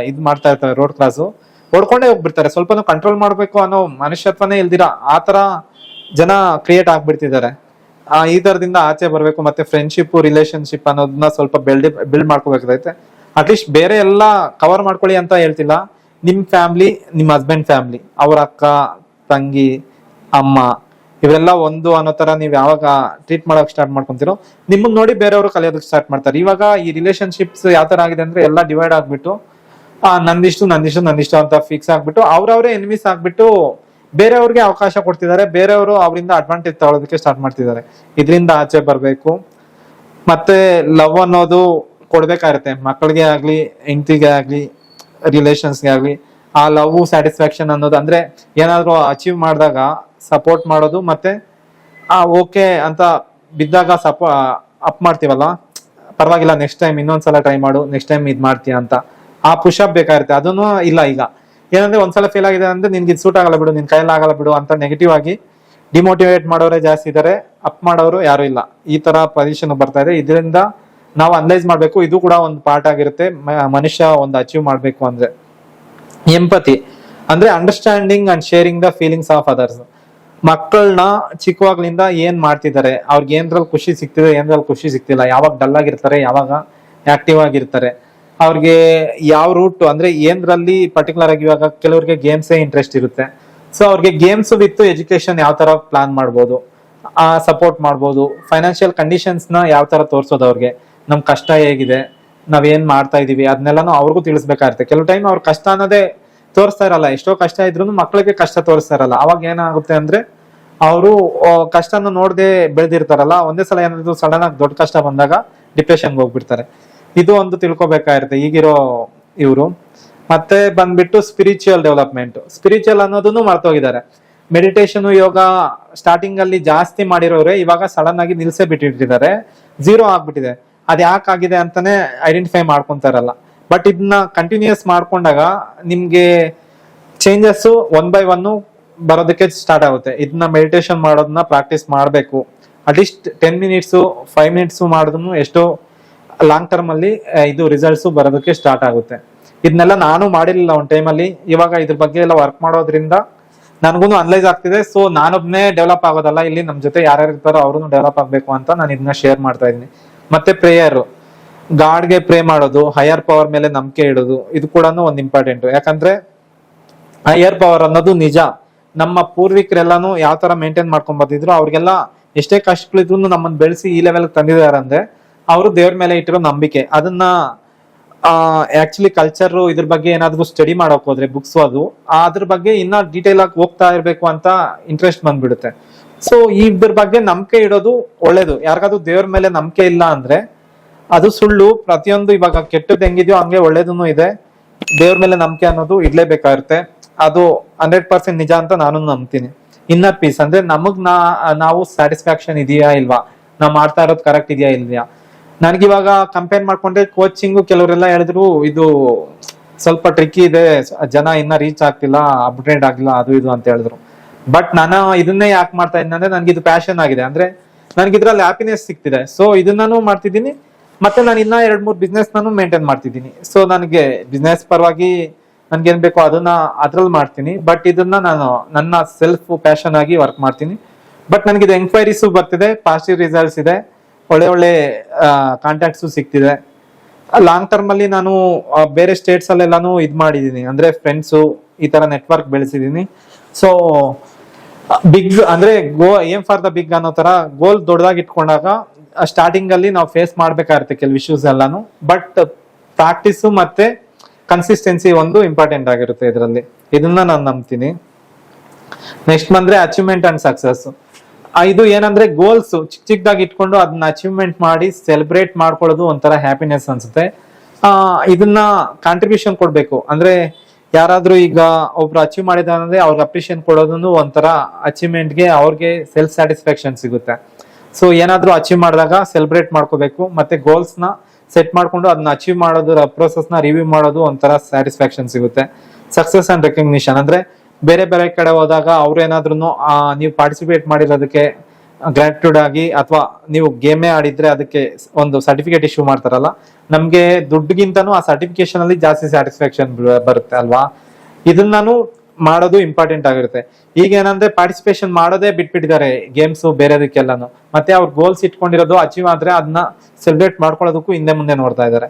ಇದ್ ಮಾಡ್ತಾ ಇರ್ತಾರೆ, ರೋಡ್ ಕ್ರಾಸು ಹೊಡ್ಕೊಂಡೇ ಹೋಗ್ಬಿಡ್ತಾರೆ. ಸ್ವಲ್ಪ ಕಂಟ್ರೋಲ್ ಮಾಡ್ಬೇಕು ಅನ್ನೋ ಮನುಷ್ಯತ್ವನೇ ಇಲ್ದಿರ ಆ ತರ ಜನ ಕ್ರಿಯೇಟ್ ಆಗ್ಬಿಡ್ತಿದ್ದಾರೆ. ಈ ತರದಿಂದ ಆಚೆ ಬರ್ಬೇಕು. ಮತ್ತೆ ಫ್ರೆಂಡ್ಶಿಪ್, ರಿಲೇಶನ್ಶಿಪ್ ಅನ್ನೋದನ್ನ ಸ್ವಲ್ಪ ಬಿಲ್ಡ್ ಮಾಡ್ಕೋಬೇಕಾಗೈತೆ. ಅಟ್ಲೀಸ್ಟ್ ಬೇರೆ ಎಲ್ಲ ಕವರ್ ಮಾಡ್ಕೊಳ್ಳಿ ಅಂತ ಹೇಳ್ತಿಲ್ಲ. ನಿಮ್ ಫ್ಯಾಮಿಲಿ, ನಿಮ್ ಹಸ್ಬೆಂಡ್ ಫ್ಯಾಮಿಲಿ, ಅವ್ರ ಅಕ್ಕ, ತಂಗಿ, ಅಮ್ಮ, ಇವೆಲ್ಲ ಒಂದು ಅನ್ನೋ ತರ ನೀವ್ ಯಾವಾಗ ಟ್ರೀಟ್ ಮಾಡಕ್ ಸ್ಟಾರ್ಟ್ ಮಾಡ್ಕೊಂತೀರೋ, ನಿಮ್ಮನ್ನ ನೋಡಿ ಬೇರೆಯವರು ಕಲಿಯೋದಕ್ಕೆ ಸ್ಟಾರ್ಟ್ ಮಾಡ್ತಾರೆ. ಇವಾಗ ಈ ರಿಲೇಶನ್ಶಿಪ್ಸ್ ಯಾವ ತರ ಆಗಿದೆ ಅಂದ್ರೆ ಎಲ್ಲ ಡಿವೈಡ್ ಆಗ್ಬಿಟ್ಟು ನಂದಿಷ್ಟು ಅಂತ ಫಿಕ್ಸ್ ಆಗ್ಬಿಟ್ಟು ಅವ್ರವ್ರೇ ಎನಿಮೀಸ್ ಆಗ್ಬಿಟ್ಟು ಬೇರೆಯವ್ರಿಗೆ ಅವಕಾಶ ಕೊಡ್ತಿದ್ದಾರೆ. ಬೇರೆಯವರು ಅವರಿಂದ ಅಡ್ವಾಂಟೇಜ್ ತಗೊಳ್ಳೋದಕ್ಕೆ ಸ್ಟಾರ್ಟ್ ಮಾಡ್ತಿದ್ದಾರೆ. ಇದರಿಂದ ಆಚೆ ಬರ್ಬೇಕು. ಮತ್ತೆ ಲವ್ ಅನ್ನೋದು ಕೊಡ್ಬೇಕಾಗತ್ತೆ, ಮಕ್ಕಳಿಗೆ ಆಗ್ಲಿ, ಹೆಂಡತಿಗೆ ಆಗ್ಲಿ, ರಿಲೇಷನ್ಸ್ಗೆ ಆಗ್ಲಿ. ಆ ಲವ್ ಸ್ಯಾಟಿಸ್ಫ್ಯಾಕ್ಷನ್ ಅನ್ನೋದು ಅಂದ್ರೆ ಏನಾದ್ರು ಅಚೀವ್ ಮಾಡಿದಾಗ ಸಪೋರ್ಟ್ ಮಾಡೋದು, ಮತ್ತೆ ಓಕೆ ಅಂತ ಬಿದ್ದಾಗ ಅಪ್ ಮಾಡ್ತೀವಲ್ಲ, ಪರವಾಗಿಲ್ಲ ನೆಕ್ಸ್ಟ್ ಟೈಮ್ ಇನ್ನೊಂದ್ಸಲ ಟ್ರೈ ಮಾಡು, ನೆಕ್ಸ್ಟ್ ಟೈಮ್ ಇದ್ ಮಾಡ್ತೀಯ ಅಂತ ಆ ಪುಷ್ ಅಪ್ ಬೇಕಾಗಿರುತ್ತೆ. ಅದನ್ನು ಇಲ್ಲ. ಈಗ ಏನಂದ್ರೆ ಒಂದ್ಸಲ ಫೇಲ್ ಆಗಿದೆ ಅಂದ್ರೆ ನಿನ್ಗೆ ಸೂಟ್ ಆಗಲ್ಲ ಬಿಡು, ನಿನ್ ಕೈಯಲ್ಲಿ ಆಗಲ್ಲ ಬಿಡು ಅಂತ ನೆಗೆಟಿವ್ ಆಗಿ ಡಿಮೋಟಿವೇಟ್ ಮಾಡೋರೇ ಜಾಸ್ತಿ ಇದಾರೆ, ಅಪ್ ಮಾಡೋರು ಯಾರು ಇಲ್ಲ. ಈ ತರ ಪೊಸಿಷನ್ ಬರ್ತಾ ಇದೆ. ಇದರಿಂದ ನಾವು ಅನಲೈಸ್ ಮಾಡ್ಬೇಕು. ಇದು ಕೂಡ ಒಂದು ಪಾರ್ಟ್ ಆಗಿರುತ್ತೆ ಮನುಷ್ಯ ಒಂದು ಅಚೀವ್ ಮಾಡ್ಬೇಕು ಅಂದ್ರೆ. ಎಂಪತಿ ಅಂದ್ರೆ understanding and sharing the feelings of others. ಮಕ್ಕಳನ್ನ ಚಿಕ್ಕವಾಗ್ಲಿಂದ ಏನ್ ಮಾಡ್ತಿದ್ದಾರೆ, ಅವ್ರಿಗೆ ಏನ್ರಲ್ಲಿ ಖುಷಿ ಸಿಗ್ತಿದೆ, ಏನ್ರಲ್ಲಿ ಖುಷಿ ಸಿಗ್ತಿಲ್ಲ, ಯಾವಾಗ ಡಲ್ ಆಗಿರ್ತಾರೆ, ಯಾವಾಗ ಆಕ್ಟಿವ್ ಆಗಿರ್ತಾರೆ, ಅವ್ರಿಗೆ ಯಾವ ರೂಟ್ ಅಂದ್ರೆ ಏನ್ರಲ್ಲಿ ಪರ್ಟಿಕ್ಯುಲರ್ ಆಗಿ ಇವಾಗ ಕೆಲವರಿಗೆ ಗೇಮ್ಸೇ ಇಂಟ್ರೆಸ್ಟ್ ಇರುತ್ತೆ. ಸೊ ಅವ್ರಿಗೆ ಗೇಮ್ಸ್ ವಿತ್ ಎಜುಕೇಶನ್ ಯಾವ ತರ ಪ್ಲಾನ್ ಮಾಡ್ಬೋದು, ಸಪೋರ್ಟ್ ಮಾಡ್ಬೋದು, ಫೈನಾನ್ಷಿಯಲ್ ಕಂಡೀಷನ್ಸ್ ನ ಯಾವ ತರ ತೋರ್ಸೋದು, ಅವ್ರಿಗೆ ನಮ್ ಕಷ್ಟ ಹೇಗಿದೆ, ನಾವ್ ಏನ್ ಮಾಡ್ತಾ ಇದೀವಿ ಅದನ್ನೆಲ್ಲಾನು ಅವ್ರಿಗೂ ತಿಳಿಸ್ಬೇಕಾಗುತ್ತೆ. ಕೆಲವು ಟೈಮ್ ಅವ್ರ ಕಷ್ಟ ಅನ್ನೋದೇ ತೋರಿಸ್ತಾ ಇರಲ್ಲ, ಎಷ್ಟೋ ಕಷ್ಟ ಇದ್ರು ಮಕ್ಳಿಗೆ ಕಷ್ಟ ತೋರಿಸ್ತಾ ಇರಲ್ಲ. ಅವಾಗ ಏನಾಗುತ್ತೆ ಅಂದ್ರೆ ಅವರು ಕಷ್ಟನ ನೋಡದೆ ಬೆಳೆದಿರ್ತಾರಲ್ಲ, ಒಂದೇ ಸಲ ಏನಾದ್ರು ಸಡನ್ ಆಗಿ ದೊಡ್ಡ ಕಷ್ಟ ಬಂದಾಗ ಡಿಪ್ರೆಷನ್ಗೆ ಹೋಗ್ಬಿಡ್ತಾರೆ. ಇದು ಒಂದು ತಿಳ್ಕೊಬೇಕಾಗಿರುತ್ತೆ ಈಗಿರೋ ಇವರು. ಮತ್ತೆ ಬಂದ್ಬಿಟ್ಟು ಸ್ಪಿರಿಚುವಲ್ ಡೆವಲಪ್ಮೆಂಟ್. ಸ್ಪಿರಿಚುವಲ್ ಅನ್ನೋದನ್ನು ಮರ್ತೋಗಿದ್ದಾರೆ. ಮೆಡಿಟೇಷನ್ ಯೋಗ ಸ್ಟಾರ್ಟಿಂಗ್ ಅಲ್ಲಿ ಜಾಸ್ತಿ ಮಾಡಿರೋರೆ ಇವಾಗ ಸಡನ್ ಆಗಿ ನಿಲ್ಸೇ ಬಿಟ್ಟಿಟ್ಟಿದ್ದಾರೆ, ಝೀರೋ ಆಗ್ಬಿಟ್ಟಿದೆ. ಅದ್ ಯಾಕಾಗಿದೆ ಅಂತಾನೆ ಐಡೆಂಟಿಫೈ ಮಾಡ್ಕೊಂತಾರಲ್ಲ. ಬಟ್ ಇದನ್ನ ಕಂಟಿನ್ಯೂಸ್ ಮಾಡ್ಕೊಂಡಾಗ ನಿಮ್ಗೆ ಚೇಂಜಸ್ ಒನ್ ಬೈ ಒನ್ ಬರೋದಕ್ಕೆ ಸ್ಟಾರ್ಟ್ ಆಗುತ್ತೆ. ಇದನ್ನ ಮೆಡಿಟೇಷನ್ ಮಾಡೋದನ್ನ ಪ್ರಾಕ್ಟೀಸ್ ಮಾಡಬೇಕು. ಅಟ್ಲೀಸ್ಟ್ 10 ಮಿನಿಟ್ಸ್ 5 ಮಿನಿಟ್ಸ್ ಮಾಡಿದ್ರು ಎಷ್ಟೋ ಲಾಂಗ್ ಟರ್ಮ್ ಅಲ್ಲಿ ಇದು ರಿಸಲ್ಟ್ಸ್ ಬರೋದಕ್ಕೆ ಸ್ಟಾರ್ಟ್ ಆಗುತ್ತೆ. ಇದನ್ನೆಲ್ಲ ನಾನು ಮಾಡಿರ್ಲಿಲ್ಲ ಒಂದ್ ಟೈಮಲ್ಲಿ. ಇವಾಗ ಇದ್ರ ಬಗ್ಗೆ ಎಲ್ಲ ವರ್ಕ್ ಮಾಡೋದ್ರಿಂದ ನನಗೂ ಅನಲೈಸ್ ಆಗ್ತಿದೆ. ಸೊ ನಾನೊಬ್ನೇ ಡೆವಲಪ್ ಆಗೋದಲ್ಲ, ಇಲ್ಲಿ ನಮ್ ಜೊತೆ ಯಾರ್ಯಾರು ಇರ್ತಾರೋ ಅವ್ರು ಡೆವಲಪ್ ಆಗ್ಬೇಕು ಅಂತ ನಾನು ಇದನ್ನ ಶೇರ್ ಮಾಡ್ತಾ ಇದ್ದೀನಿ. ಮತ್ತೆ ಪ್ರೇಯರ್, ಗಾಡ್ಗೆ ಪ್ರೇ ಮಾಡೋದು, ಹೈಯರ್ ಪವರ್ ಮೇಲೆ ನಂಬಿಕೆ ಇಡೋದು, ಇದು ಕೂಡ ಒಂದು ಇಂಪಾರ್ಟೆಂಟ್. ಯಾಕಂದ್ರೆ ಹೈಯರ್ ಪವರ್ ಅನ್ನೋದು ನಿಜ. ನಮ್ಮ ಪೂರ್ವಿಕರೆಲ್ಲಾನು ಯಾವ ತರ ಮೇಂಟೈನ್ ಮಾಡ್ಕೊಂಡ್ ಬಂದಿದ್ರು, ಅವ್ರಿಗೆಲ್ಲ ಎಷ್ಟೇ ಕಷ್ಟಗಳಿದ್ರು ನಮ್ಮನ್ನ ಬೆಳೆಸಿ ಈ ಲೆವೆಲ್ ತಂದಿದ್ದಾರೆ ಅಂದ್ರೆ ಅವರು ದೇವ್ರ ಮೇಲೆ ಇಟ್ಟಿರೋ ನಂಬಿಕೆ. ಅದನ್ನ ಆಕ್ಚುಲಿ ಕಲ್ಚರ್ ಇದ್ರ ಬಗ್ಗೆ ಏನಾದ್ರು ಸ್ಟಡಿ ಮಾಡಕ್ ಹೋದ್ರೆ ಬುಕ್ಸ್ ಅದು ಅದ್ರ ಬಗ್ಗೆ ಇನ್ನ ಡೀಟೇಲ್ ಆಗಿ ಹೋಗ್ತಾ ಇರ್ಬೇಕು ಅಂತ ಇಂಟ್ರೆಸ್ಟ್ ಬಂದ್ಬಿಡುತ್ತೆ. ಸೊ ಇದ್ರ ಬಗ್ಗೆ ನಂಬಿಕೆ ಇಡೋದು ಒಳ್ಳೇದು. ಯಾರಿಗಾದ್ರು ದೇವ್ರ ಮೇಲೆ ನಂಬಿಕೆ ಇಲ್ಲ ಅಂದ್ರೆ ಅದು ಸುಳ್ಳು. ಪ್ರತಿಯೊಂದು ಇವಾಗ ಕೆಟ್ಟದ್ದು ಹೆಂಗಿದ್ಯೋ ಹಂಗೆ ಒಳ್ಳೇದನ್ನು ಇದೆ. ದೇವ್ರ ಮೇಲೆ ನಂಬಿಕೆ ಅನ್ನೋದು ಇಡ್ಲೇಬೇಕಾಗುತ್ತೆ. ಅದು 100% ನಿಜ ಅಂತ ನಾನು ನಂಬ್ತೀನಿ. ಇನ್ನರ್ ಪೀಸ್ ಅಂದ್ರೆ ನಾವು ಸ್ಯಾಟಿಸ್ಫ್ಯಾಕ್ಷನ್ ಇದೆಯಾ ಇಲ್ವಾ, ನಾವ್ ಮಾಡ್ತಾ ಇರೋದು ಕರೆಕ್ಟ್ ಇದೆಯಾ ಇಲ್ವಾ. ನನ್ಗಿವಾಗ ಕಂಪೇರ್ ಮಾಡ್ಕೊಂಡ್ರೆ ಕೋಚಿಂಗು ಕೆಲವರೆಲ್ಲ ಹೇಳಿದ್ರು ಇದು ಸ್ವಲ್ಪ ಟ್ರಿಕ್ಕಿ ಇದೆ, ಜನ ಇನ್ನ ರೀಚ್ ಆಗ್ತಿಲ್ಲ, ಅಪ್ಗ್ರೇಡ್ ಆಗಿಲ್ಲ, ಅದು ಇದು ಅಂತ ಹೇಳಿದ್ರು. ಬಟ್ ನಾನು ಇದನ್ನೇ ಯಾಕೆ ಮಾಡ್ತಾ ಇದ್ದೀನಿ ಅಂದ್ರೆ ನನ್ಗೆ ಇದು ಪ್ಯಾಷನ್ ಆಗಿದೆ. ಅಂದ್ರೆ ನನ್ಗೆ ಇದ್ರಲ್ಲಿ ಹ್ಯಾಪಿನೆಸ್ ಸಿಗ್ತಿದೆ. ಸೊ ಇದನ್ನಾನು ಮಾಡ್ತಿದ್ದೀನಿ. ಮತ್ತೆ ನಾನು ಇನ್ನ 2-3 ಬಿಸ್ನೆಸ್ ನಾನು ಮೇಂಟೈನ್ ಮಾಡ್ತಿದ್ದೀನಿ. ಸೊ ನನಗೆ ಬಿಸ್ನೆಸ್ ಪರವಾಗಿ ನನ್ಗೆ ಏನ್ ಬೇಕೋ ಅದನ್ನ ಅದ್ರಲ್ಲಿ ಮಾಡ್ತೀನಿ. ಬಟ್ ಇದನ್ನ ನಾನು ನನ್ನ ಸೆಲ್ಫ್ ಪ್ಯಾಷನ್ ಆಗಿ ವರ್ಕ್ ಮಾಡ್ತೀನಿ. ಬಟ್ ನನ್ಗೆ ಇದು ಎಂಕ್ವೈರೀಸು ಬರ್ತಿದೆ, ಪಾಸಿಟಿವ್ ರಿಸಲ್ಟ್ಸ್ ಇದೆ, ಒಳ್ಳೆ ಕಾಂಟ್ಯಾಕ್ಟ್ಸು ಸಿಗ್ತಿದೆ. ಲಾಂಗ್ ಟರ್ಮ್ ಅಲ್ಲಿ ನಾನು ಬೇರೆ ಸ್ಟೇಟ್ಸ್ ಅಲ್ಲೆಲ್ಲಾನು ಇದ್ ಮಾಡಿದೀನಿ, ಅಂದ್ರೆ ಫ್ರೆಂಡ್ಸು ಈ ತರ ನೆಟ್ವರ್ಕ್ ಬೆಳೆಸಿದೀನಿ. ಸೊ ಬಿಗ್ ಅಂದ್ರೆ ಏಮ್ ಫಾರ್ ದ ಬಿಗ್ ಅನ್ನೋ ತರ ಗೋಲ್ ದೊಡ್ಡದಾಗಿ ಇಟ್ಕೊಂಡಾಗ ಸ್ಟಾರ್ಟಿಂಗ್ ಅಲ್ಲಿ ನಾವು ಫೇಸ್ ಮಾಡ್ಬೇಕಾಗುತ್ತೆ ಕೆಲವು ಇಶ್ಯೂಸ್ ಎಲ್ಲಾನು. ಬಟ್ ಪ್ರಾಕ್ಟೀಸು ಮತ್ತೆ ಕನ್ಸಿಸ್ಟೆನ್ಸಿ ಒಂದು ಇಂಪಾರ್ಟೆಂಟ್ ಆಗಿರುತ್ತೆ ಇದರಲ್ಲಿ. ಇದನ್ನ ನಾನು ನಂಬ್ತೀನಿ. ನೆಕ್ಸ್ಟ್ ಬಂದ್ರೆ ಅಚೀವ್ಮೆಂಟ್ ಅಂಡ್ ಸಕ್ಸಸ್. ಇದು ಏನಂದ್ರೆ ಗೋಲ್ಸ್ ಚಿಕ್ಕದಾಗಿ ಇಟ್ಕೊಂಡು ಅದನ್ನ ಅಚೀವ್ಮೆಂಟ್ ಮಾಡಿ ಸೆಲೆಬ್ರೇಟ್ ಮಾಡ್ಕೊಳ್ಳೋದು ಒಂಥರ ಹ್ಯಾಪಿನೆಸ್ ಅನ್ಸುತ್ತೆ. ಇದನ್ನ ಕಾಂಟ್ರಿಬ್ಯೂಷನ್ ಕೊಡ್ಬೇಕು. ಅಂದ್ರೆ ಯಾರಾದ್ರೂ ಈಗ ಒಬ್ರು ಅಚೀವ್ ಮಾಡಿದಾರೆ ಅಂದ್ರೆ ಅವ್ರಿಗೆ ಅಪ್ರಿಷಿಯೇಟ್ ಕೊಡೋದನ್ನು ಒಂಥರ ಅಚೀವ್ಮೆಂಟ್ಗೆ ಅವ್ರಿಗೆ ಸೆಲ್ಫ್ ಸ್ಯಾಟಿಸ್ಫ್ಯಾಕ್ಷನ್ ಸಿಗುತ್ತೆ. ಸೊ ಏನಾದ್ರೂ ಅಚೀವ್ ಮಾಡಿದಾಗ ಸೆಲೆಬ್ರೇಟ್ ಮಾಡ್ಕೋಬೇಕು. ಮತ್ತೆ ಗೋಲ್ಸ್ ನ ಸೆಟ್ ಮಾಡ್ಕೊಂಡು ಅದನ್ನ ಅಚೀವ್ ಮಾಡೋದ್ರ ಪ್ರೋಸೆಸ್ ನ ರಿವ್ಯೂ ಮಾಡೋದು ಒಂಥರ ಸ್ಯಾಟಿಸ್ಫ್ಯಾಕ್ಷನ್ ಸಿಗುತ್ತೆ. ಸಕ್ಸಸ್ ಅಂಡ್ ರೆಕಗ್ನಿಷನ್ ಅಂದ್ರೆ ಬೇರೆ ಬೇರೆ ಕಡೆ ಹೋದಾಗ ಅವ್ರು ಏನಾದ್ರು ನೀವು ಪಾರ್ಟಿಸಿಪೇಟ್ ಮಾಡಿರೋದಕ್ಕೆ ಗ್ರಾಟಿಟ್ಯೂಡ್ ಆಗಿ, ಅಥವಾ ನೀವು ಗೇಮೇ ಆಡಿದ್ರೆ ಅದಕ್ಕೆ ಒಂದು ಸರ್ಟಿಫಿಕೇಟ್ ಇಶ್ಯೂ ಮಾಡ್ತಾರಲ್ಲ, ನಮ್ಗೆ ದುಡ್ಡುಗಿಂತನೂ ಆ ಸರ್ಟಿಫಿಕೇಶನ್ ಅಲ್ಲಿ ಜಾಸ್ತಿ ಸ್ಯಾಟಿಸ್ಫ್ಯಾಕ್ಷನ್ ಬರುತ್ತೆ ಅಲ್ವಾ. ಇದನ್ನಾನು ಮಾಡೋದು ಇಂಪಾರ್ಟೆಂಟ್ ಆಗಿರುತ್ತೆ. ಈಗ ಏನಂದ್ರೆ ಪಾರ್ಟಿಸಿಪೇಷನ್ ಮಾಡೋದೇ ಬಿಟ್ಬಿಟ್ಟಿದ್ದಾರೆ ಗೇಮ್ಸ್ ಬೇರೆದಕ್ಕೆಲ್ಲಾನು. ಮತ್ತೆ ಅವ್ರ ಗೋಲ್ಸ್ ಇಟ್ಕೊಂಡಿರೋದು ಅಚೀವ್ ಆದ್ರೆ ಅದನ್ನ ಸೆಲೆಬ್ರೇಟ್ ಮಾಡ್ಕೊಳ್ಳೋದಕ್ಕೂ ಹಿಂದೆ ಮುಂದೆ ನೋಡ್ತಾ ಇದ್ದಾರೆ.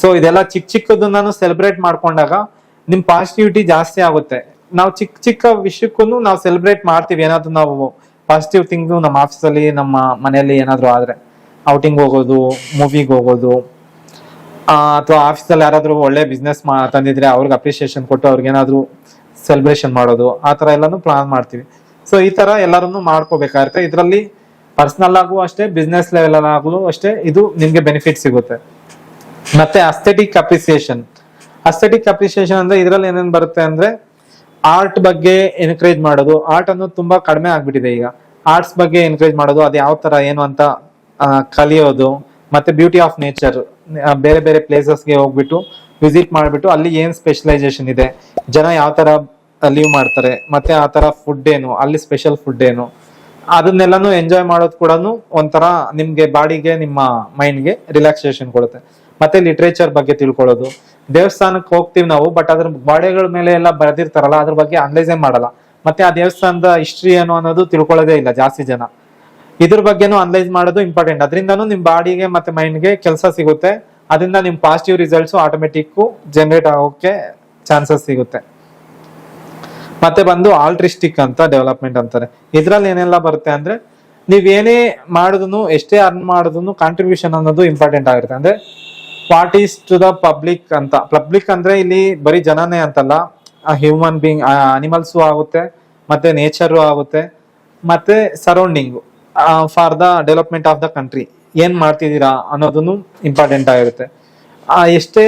ಸೊ ಇದೆಲ್ಲ ಚಿಕ್ಕದನ್ನಾನು ಸೆಲೆಬ್ರೇಟ್ ಮಾಡ್ಕೊಂಡಾಗ ನಿಮ್ ಪಾಸಿಟಿವಿಟಿ ಜಾಸ್ತಿ ಆಗುತ್ತೆ. ನಾವು ಚಿಕ್ಕ ವಿಷಯಕ್ಕೂ ನಾವು ಸೆಲೆಬ್ರೇಟ್ ಮಾಡ್ತೀವಿ. ಏನಾದ್ರು ನಾವು ಪಾಸಿಟಿವ್ ಥಿಂಗ್ ನಮ್ಮ ಆಫೀಸಲ್ಲಿ ನಮ್ಮ ಮನೆಯಲ್ಲಿ ಏನಾದ್ರು ಆದ್ರೆ, ಔಟಿಂಗ್ ಹೋಗೋದು, ಮೂವಿಗೆ ಹೋಗೋದು, ಅಥವಾ ಆಫೀಸಲ್ಲಿ ಯಾರಾದ್ರೂ ಒಳ್ಳೆ ಬಿಸ್ನೆಸ್ ತಂದಿದ್ರೆ ಅವ್ರಿಗೆ ಅಪ್ರಿಸಿಯೇಷನ್ ಕೊಟ್ಟು ಅವ್ರಿಗೆ ಏನಾದ್ರು ಸೆಲೆಬ್ರೇಷನ್ ಮಾಡೋದು, ಆ ತರ ಎಲ್ಲಾನು ಪ್ಲಾನ್ ಮಾಡ್ತೀವಿ. ಸೊ ಈ ತರ ಎಲ್ಲಾರನ್ನು ಮಾಡ್ಕೋಬೇಕಾಗುತ್ತೆ. ಇದರಲ್ಲಿ ಪರ್ಸನಲ್ ಆಗು ಅಷ್ಟೇ, ಬಿಸ್ನೆಸ್ ಲೆವೆಲ್ ಆಗಲು ಅಷ್ಟೇ ಇದು ನಿಮ್ಗೆ ಬೆನಿಫಿಟ್ ಸಿಗುತ್ತೆ. ಮತ್ತೆ ಅಸ್ಥೆಟಿಕ್ ಅಪ್ರಿಸಿಯೇಷನ್ ಅಂದ್ರೆ ಇದ್ರಲ್ಲಿ ಏನೇನ್ ಬರುತ್ತೆ ಅಂದ್ರೆ ಆರ್ಟ್ ಬಗ್ಗೆ ಎನ್ಕರೇಜ್ ಮಾಡೋದು. ಆರ್ಟ್ ಅನ್ನೋದು ತುಂಬಾ ಕಡಿಮೆ ಆಗ್ಬಿಟ್ಟಿದೆ ಈಗ. ಆರ್ಟ್ಸ್ ಬಗ್ಗೆ ಎನ್ಕರೇಜ್ ಮಾಡೋದು, ಅದು ಯಾವ ತರ ಏನು ಅಂತ ಕಲಿಯೋದು. ಮತ್ತೆ ಬ್ಯೂಟಿ ಆಫ್ ನೇಚರ್, ಬೇರೆ ಬೇರೆ ಪ್ಲೇಸಸ್ಗೆ ಹೋಗ್ಬಿಟ್ಟು ವಿಸಿಟ್ ಮಾಡ್ಬಿಟ್ಟು ಅಲ್ಲಿ ಏನ್ ಸ್ಪೆಷಲೈಸೇಷನ್ ಇದೆ, ಜನ ಯಾವ ತರ ಲೀವ್ ಮಾಡ್ತಾರೆ, ಮತ್ತೆ ಆ ತರ ಫುಡ್ ಏನು, ಅಲ್ಲಿ ಸ್ಪೆಷಲ್ ಫುಡ್ ಏನು, ಅದನ್ನೆಲ್ಲಾನು ಎಂಜಾಯ್ ಮಾಡೋದು ಕೂಡ ಒಂಥರ ನಿಮ್ಗೆ ಬಾಡಿಗೆ ನಿಮ್ಮ ಮೈಂಡ್ಗೆ ರಿಲ್ಯಾಕ್ಸೇಷನ್ ಕೊಡುತ್ತೆ. ಮತ್ತೆ ಲಿಟ್ರೇಚರ್ ಬಗ್ಗೆ ತಿಳ್ಕೊಳ್ಳೋದು. ದೇವಸ್ಥಾನಕ್ಕೆ ಹೋಗ್ತೀವಿ ನಾವು, ಬಟ್ ಅದ್ರ ಗೋಡೆಗಳ ಮೇಲೆ ಎಲ್ಲ ಬರೆದಿರ್ತಾರಲ್ಲ ಅದ್ರ ಬಗ್ಗೆ ಅನಲೈಸೇ ಮಾಡಲ್ಲ. ಮತ್ತೆ ಆ ದೇವಸ್ಥಾನದ ಹಿಸ್ಟ್ರಿ ಏನು ಅನ್ನೋದು ತಿಳ್ಕೊಳ್ಳೋದೇ ಇಲ್ಲ ಜಾಸ್ತಿ ಜನ. ಇದ್ರ ಬಗ್ಗೆನೂ ಅನಲೈಸ್ ಮಾಡೋದು ಇಂಪಾರ್ಟೆಂಟ್. ಅದರಿಂದನೂ ನಿಮ್ ಬಾಡಿಗೆ ಮತ್ತೆ ಮೈಂಡ್ಗೆ ಕೆಲಸ ಸಿಗುತ್ತೆ. ಅದರಿಂದ ನಿಮ್ ಪಾಸಿಟಿವ್ ರಿಸಲ್ಟ್ಸ್ ಆಟೋಮೆಟಿಕ್ ಜನರೇಟ್ ಆಗೋಕೆ ಚಾನ್ಸಸ್ ಸಿಗುತ್ತೆ. ಮತ್ತೆ ಬಂದು ಆಲ್ಟ್ರಿಸ್ಟಿಕ್ ಅಂತ ಡೆವಲಪ್ಮೆಂಟ್ ಅಂತಾರೆ. ಇದ್ರಲ್ಲಿ ಏನೆಲ್ಲ ಬರುತ್ತೆ ಅಂದ್ರೆ, ನೀವೇನೇ ಮಾಡಿದ್ರು, ಎಷ್ಟೇ ಅರ್ನ್ ಮಾಡಿದ್ರು ಕಾಂಟ್ರಿಬ್ಯೂಷನ್ ಅನ್ನೋದು ಇಂಪಾರ್ಟೆಂಟ್ ಆಗಿರುತ್ತೆ. ಅಂದ್ರೆ what is to the public ಅಂತ. ಪಬ್ಲಿಕ್ ಅಂದ್ರೆ ಇಲ್ಲಿ ಬರೀ ಜನನೇ ಅಂತಲ್ಲ, ಹ್ಯೂಮನ್ ಬೀಯಿಂಗ್, ಅನಿಮಲ್ಸು ಆಗುತ್ತೆ, ಮತ್ತೆ ನೇಚರು ಆಗುತ್ತೆ, ಮತ್ತೆ surrounding for the development of the country ಏನ್ ಮಾಡ್ತಿದ್ದೀರಾ ಅನ್ನೋದನ್ನು ಇಂಪಾರ್ಟೆಂಟ್ ಆಗಿರುತ್ತೆ. ಎಷ್ಟೇ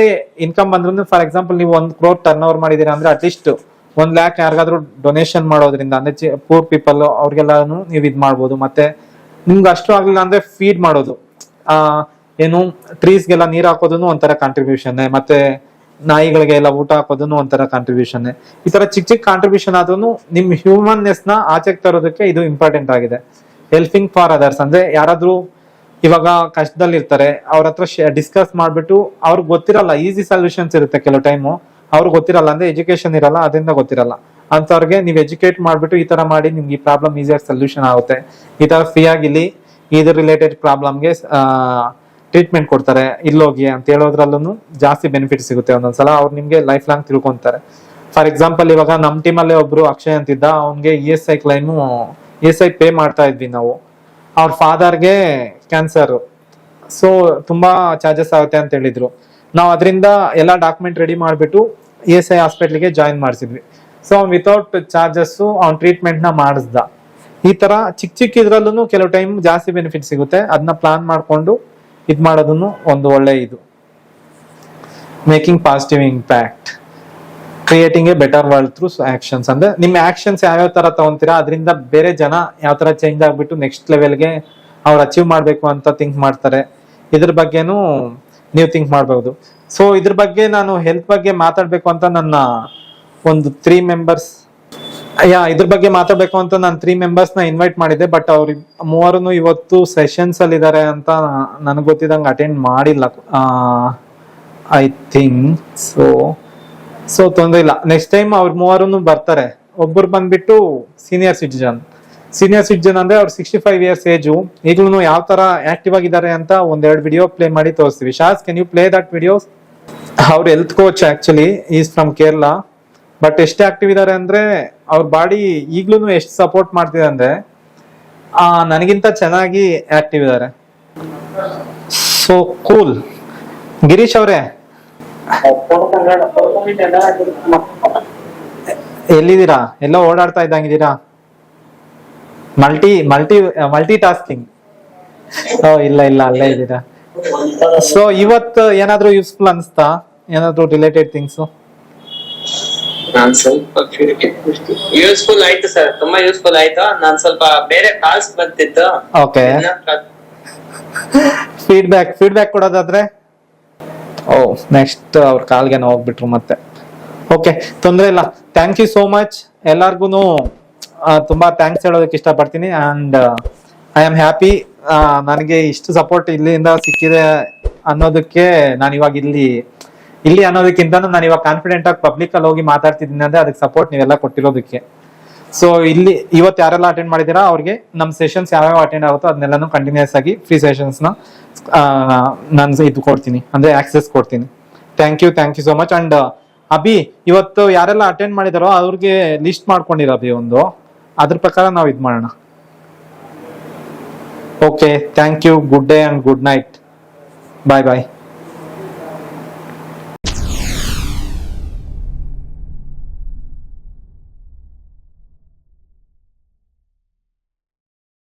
ಇನ್ಕಮ್ ಬಂದ್ರು, ಫಾರ್ ಎಕ್ಸಾಂಪಲ್ ನೀವು 1 crore ಟರ್ನ್ ಓವರ್ ಮಾಡಿದೀರಾ ಅಂದ್ರೆ ಅಟ್ಲೀಸ್ಟ್ 1 lakh ಯಾರಿಗಾದ್ರೂ ಡೊನೇಷನ್ ಮಾಡೋದ್ರಿಂದ, ಅಂದ್ರೆ ಪೂರ್ ಪೀಪಲ್ ಅವ್ರಿಗೆಲ್ಲಾನು ನೀವು ಇದ್ ಮಾಡ್ಬೋದು. ಮತ್ತೆ ನಿಮ್ಗೆ ಅಷ್ಟು ಆಗ್ಲಿಲ್ಲ ಅಂದ್ರೆ ಫೀಡ್ ಮಾಡೋದು, ಏನು ಟ್ರೀಸ್ಗೆಲ್ಲ ನೀರ್ ಹಾಕೋದನ್ನು ಒಂಥರ ಕಾಂಟ್ರಿಬ್ಯೂಷನ್, ಮತ್ತೆ ನಾಯಿಗಳಿಗೆ ಎಲ್ಲ ಊಟ ಹಾಕೋದನ್ನು ಒಂಥರ ಕಾಂಟ್ರಿಬ್ಯೂಷನ್. ಈ ತರ ಚಿಕ್ಕ ಚಿಕ್ಕ ಕಾಂಟ್ರಿಬ್ಯೂಷನ್ ಆದ್ರೂ ನಿಮ್ ಹ್ಯೂಮನ್ನೆಸ್ ನ ಆಚೆಗೆ ತರೋದಕ್ಕೆ ಇದು ಇಂಪಾರ್ಟೆಂಟ್ ಆಗಿದೆ. ಹೆಲ್ಪಿಂಗ್ ಫಾರ್ ಅದರ್ಸ್ ಅಂದ್ರೆ ಯಾರಾದ್ರೂ ಇವಾಗ ಕಷ್ಟದಲ್ಲಿ ಇರ್ತಾರೆ, ಅವ್ರ ಹತ್ರ ಡಿಸ್ಕಸ್ ಮಾಡ್ಬಿಟ್ಟು, ಅವ್ರಿಗೆ ಗೊತ್ತಿರಲ್ಲ, ಈಸಿ ಸೊಲ್ಯೂಷನ್ಸ್ ಇರುತ್ತೆ ಕೆಲವು ಟೈಮು, ಅವ್ರಿಗೆ ಗೊತ್ತಿರಲ್ಲ, ಅಂದ್ರೆ ಎಜುಕೇಶನ್ ಇರಲ್ಲ, ಅದರಿಂದ ಗೊತ್ತಿರಲ್ಲ ಅಂತವ್ರಿಗೆ ನೀವು ಎಜುಕೇಟ್ ಮಾಡ್ಬಿಟ್ಟು ಈ ತರ ಮಾಡಿ ನಿಮ್ಗೆ ಈ ಪ್ರಾಬ್ಲಮ್ ಈಸಿಯಾಗಿ ಸೊಲ್ಯೂಷನ್ ಆಗುತ್ತೆ, ಈ ತರ ಫ್ರೀ ಆಗಿ ಇಲ್ಲಿ ಇದ್ರ ರಿಲೇಟೆಡ್ ಪ್ರಾಬ್ಲಮ್ಗೆ ಟ್ರೀಟ್ಮೆಂಟ್ ಕೊಡ್ತಾರೆ, ಇಲ್ಲೋಗಿ ಅಂತ ಹೇಳೋದ್ರಲ್ಲೂ ಜಾಸ್ತಿ ಬೆನಿಫಿಟ್ ಸಿಗುತ್ತೆ. ಒಂದೊಂದ್ಸಲ ಅವ್ರು ನಿಮ್ಗೆ ಲೈಫ್ ಲಾಂಗ್ ತಿಳ್ಕೊಂತಾರೆ. ಫಾರ್ ಎಕ್ಸಾಂಪಲ್ ಇವಾಗ ನಮ್ ಟೀಮಲ್ಲೇ ಒಬ್ರು ಅಕ್ಷಯ್ ಅಂತಿದ್ದ, ಅವ್ನಿಗೆ ESI ಕ್ಲೈಮು ESI ಪೇ ಮಾಡ್ತಾ ಇದ್ವಿ ನಾವು. ಅವ್ರ ಫಾದರ್ಗೆ ಕ್ಯಾನ್ಸರ್, ಸೊ ತುಂಬಾ ಚಾರ್ಜಸ್ ಆಗುತ್ತೆ ಅಂತ ಹೇಳಿದ್ರು. ನಾವು ಅದರಿಂದ ಎಲ್ಲ ಡಾಕ್ಯುಮೆಂಟ್ ರೆಡಿ ಮಾಡ್ಬಿಟ್ಟು ESI ಹಾಸ್ಪಿಟ್ಲಿಗೆ ಜಾಯಿನ್ ಮಾಡಿಸಿದ್ವಿ. ಸೊ ಅವ್ನು ವಿತೌಟ್ ಚಾರ್ಜಸ್ ಅವ್ನ್ ಟ್ರೀಟ್ಮೆಂಟ್ ನ ಮಾಡಿಸ್ದ. ಈ ತರ ಚಿಕ್ಕ ಚಿಕ್ಕ ಇದ್ರಲ್ಲೂ ಕೆಲವು ಟೈಮ್ ಜಾಸ್ತಿ ಬೆನಿಫಿಟ್ ಸಿಗುತ್ತೆ. ಅದನ್ನ ಪ್ಲಾನ್ ಮಾಡ್ಕೊಂಡು ಇದ್ ಮಾಡೋದನ್ನು ಒಂದು ಒಳ್ಳೆ ಇದು. Making positive impact, creating A better world through actions. ಅಂದ್ರೆ ನಿಮ್ಮ ಆಕ್ಷನ್ಸ್ ಯಾವ್ಯಾವ ತರ ತಗೊಂತೀರಾ, ಅದರಿಂದ ಬೇರೆ ಜನ ಯಾವ ತರ ಚೇಂಜ್ ಆಗ್ಬಿಟ್ಟು ನೆಕ್ಸ್ಟ್ ಲೆವೆಲ್ಗೆ ಅವ್ರು ಅಚೀವ್ ಮಾಡ್ಬೇಕು ಅಂತ ಥಿಂಕ್ ಮಾಡ್ತಾರೆ. ಇದ್ರ ಬಗ್ಗೆನೂ ನೀವು ಥಿಂಕ್ ಮಾಡಬಹುದು. ಸೊ ಇದ್ರ ಬಗ್ಗೆ ನಾನು ಹೆಲ್ತ್ ಬಗ್ಗೆ ಮಾತಾಡ್ಬೇಕು ಅಂತ ನನ್ನ ಒಂದು 3 members, ಇದ್ರ ಬಗ್ಗೆ ಮಾತಾಡ್ಬೇಕು ಅಂತ ನಾನು 3 members ನ ಇನ್ವೈಟ್ ಮಾಡಿದ್ದೆ. ಬಟ್ ಅವ್ರ ಮೂವರೂ ಇವತ್ತು ಸೆಷನ್ಸ್ ಅಲ್ಲಿ ಇದಾರೆ ಅಂತ ನನಗೆ ಗೊತ್ತಿದಂಗೆ ಅಟೆಂಡ್ ಮಾಡಿಲ್ಲ, ಐ ಥಿಂಕ್ ಸೊ ತೊಂದ್ರೆ ಇಲ್ಲ. ನೆಕ್ಸ್ಟ್ ಟೈಮ್ ಅವ್ರ ಮೂವರೂ ಬರ್ತಾರೆ. ಒಬ್ಬರು ಬಂದ್ಬಿಟ್ಟು ಸೀನಿಯರ್ ಸಿಟಿಜನ್ ಅಂದ್ರೆ ಅವ್ರು 65 years ಏಜು, ಈಗಲೂ ಯಾವ ತರ ಆಕ್ಟಿವ್ ಆಗಿದ್ದಾರೆ ಅಂತ 1-2 ವಿಡಿಯೋ ಪ್ಲೇ ಮಾಡಿ ತೋರಿಸ್ತೀವಿ. ಶಾಸ್, can you play that videos? ಅವ್ರ health coach actually is from Kerala. But ಎಷ್ಟು ಆಕ್ಟಿವ್ ಇದಾರೆ ಅಂದ್ರೆ ಅವ್ರ ಬಾಡಿ ಈಗ್ಲೂ ಎಷ್ಟು ಸಪೋರ್ಟ್ ಮಾಡ್ತಿದೆ ಅಂದ್ರೆ ನನಗಿಂತ ಚೆನ್ನಾಗಿ ಆಕ್ಟಿವ್ ಇದಾರೆ. So cool. ಗಿರೀಶ್ ಅವ್ರೆ ಎಲ್ಲಿದ್ದೀರಾ? ಎಲ್ಲ ಓಡಾಡ್ತಾ ಇದ್ದಂಗಿದ್ದೀರಾ? Multi tasking. ಇಲ್ಲ ಅಲ್ಲೇ ಇದ್ದೀರಾ. ಸೊ ಇವತ್ತು ಏನಾದ್ರು ಯೂಸ್ಫುಲ್ ಅನ್ಸ್ತಾ? ಏನಾದ್ರು ರಿಲೇಟೆಡ್ ಥಿಂಗ್ಸ್? ಸ್ವಲ್ಪ ಯೂಸ್ಫುಲ್ ಆಯ್ತು ಸರ್, ತುಂಬಾ ಯೂಸ್ಫುಲ್ ಆಯ್ತು. ನಾನ್ ಸ್ವಲ್ಪ ಬೇರೆ ಕಾಲ್ಸ್ ಬಂತಿತ್ತು. ಓಕೆ, ಫೀಡ್ಬ್ಯಾಕ್ ಕೊಡೋದಾದ್ರೆ ನೆಕ್ಸ್ಟ್ ಅವ್ರ ಕಾಲ್ಗೆ ಹೋಗ್ಬಿಟ್ರು ಮತ್ತೆ. ಓಕೆ, ತೊಂದ್ರೆ ಇಲ್ಲ. ಥ್ಯಾಂಕ್ ಯು ಸೋ ಮಚ್ ಎಲ್ಲಾರ್ಗು. ತುಂಬಾ ಥ್ಯಾಂಕ್ಸ್ ಹೇಳೋದಕ್ಕೆ ಇಷ್ಟಪಡ್ತೀನಿ. ಅಂಡ್ ಐ ಆಮ್ ಹ್ಯಾಪಿ, ನನಗೆ ಇಷ್ಟು ಸಪೋರ್ಟ್ ಇಲ್ಲಿಂದ ಸಿಕ್ಕಿದೆ ಅನ್ನೋದಕ್ಕೆ. ನಾನು ಇವಾಗ ಇಲ್ಲಿ ಅನ್ನೋದಕ್ಕಿಂತ ನಾನು ಇವಾಗ ಕಾನ್ಫಿಡೆಂಟ್ ಆಗಿ ಪಬ್ಲಿಕ್ ಅಲ್ಲಿ ಹೋಗಿ ಮಾತಾಡ್ತಿದ್ದೀನಿ ಅಂದ್ರೆ ಅದಕ್ಕೆ ಸಪೋರ್ಟ್ ನೀವೆಲ್ಲ ಕೊಟ್ಟಿರೋದಕ್ಕೆ. ಸೊ ಇವತ್ತು ಯಾರೆಲ್ಲ ಅಟೆಂಡ್ ಮಾಡಿದೀರಾ ಅವ್ರಿಗೆ ನಮ್ಮ ಸೆಷನ್ಸ್ ಯಾವ್ಯಾವ ಅಟೆಂಡ್ ಆಗುತ್ತೋ ಅದನ್ನೆಲ್ಲಾನು ಕಂಟಿನ್ಯೂಸ್ ಆಗಿ ಫ್ರೀ ಸೆಷನ್ಸ್ ನ ನಾನು ಇದು ಕೊಡ್ತೀನಿ, ಅಂದ್ರೆ ಆಕ್ಸೆಸ್ ಕೊಡ್ತೀನಿ. Thank you so much. And Abhi, ಇವತ್ತು ಯಾರೆಲ್ಲ ಅಟೆಂಡ್ ಮಾಡಿದಾರೋ ಅವ್ರಿಗೆ ಲಿಸ್ಟ್ ಮಾಡ್ಕೊಂಡಿರೋ ಅಭಿ ಒಂದು, ಅದ್ರ ಪ್ರಕಾರ ನಾವು ಇದು ಮಾಡೋಣ. Okay, thank you. Good day and good night. Bye.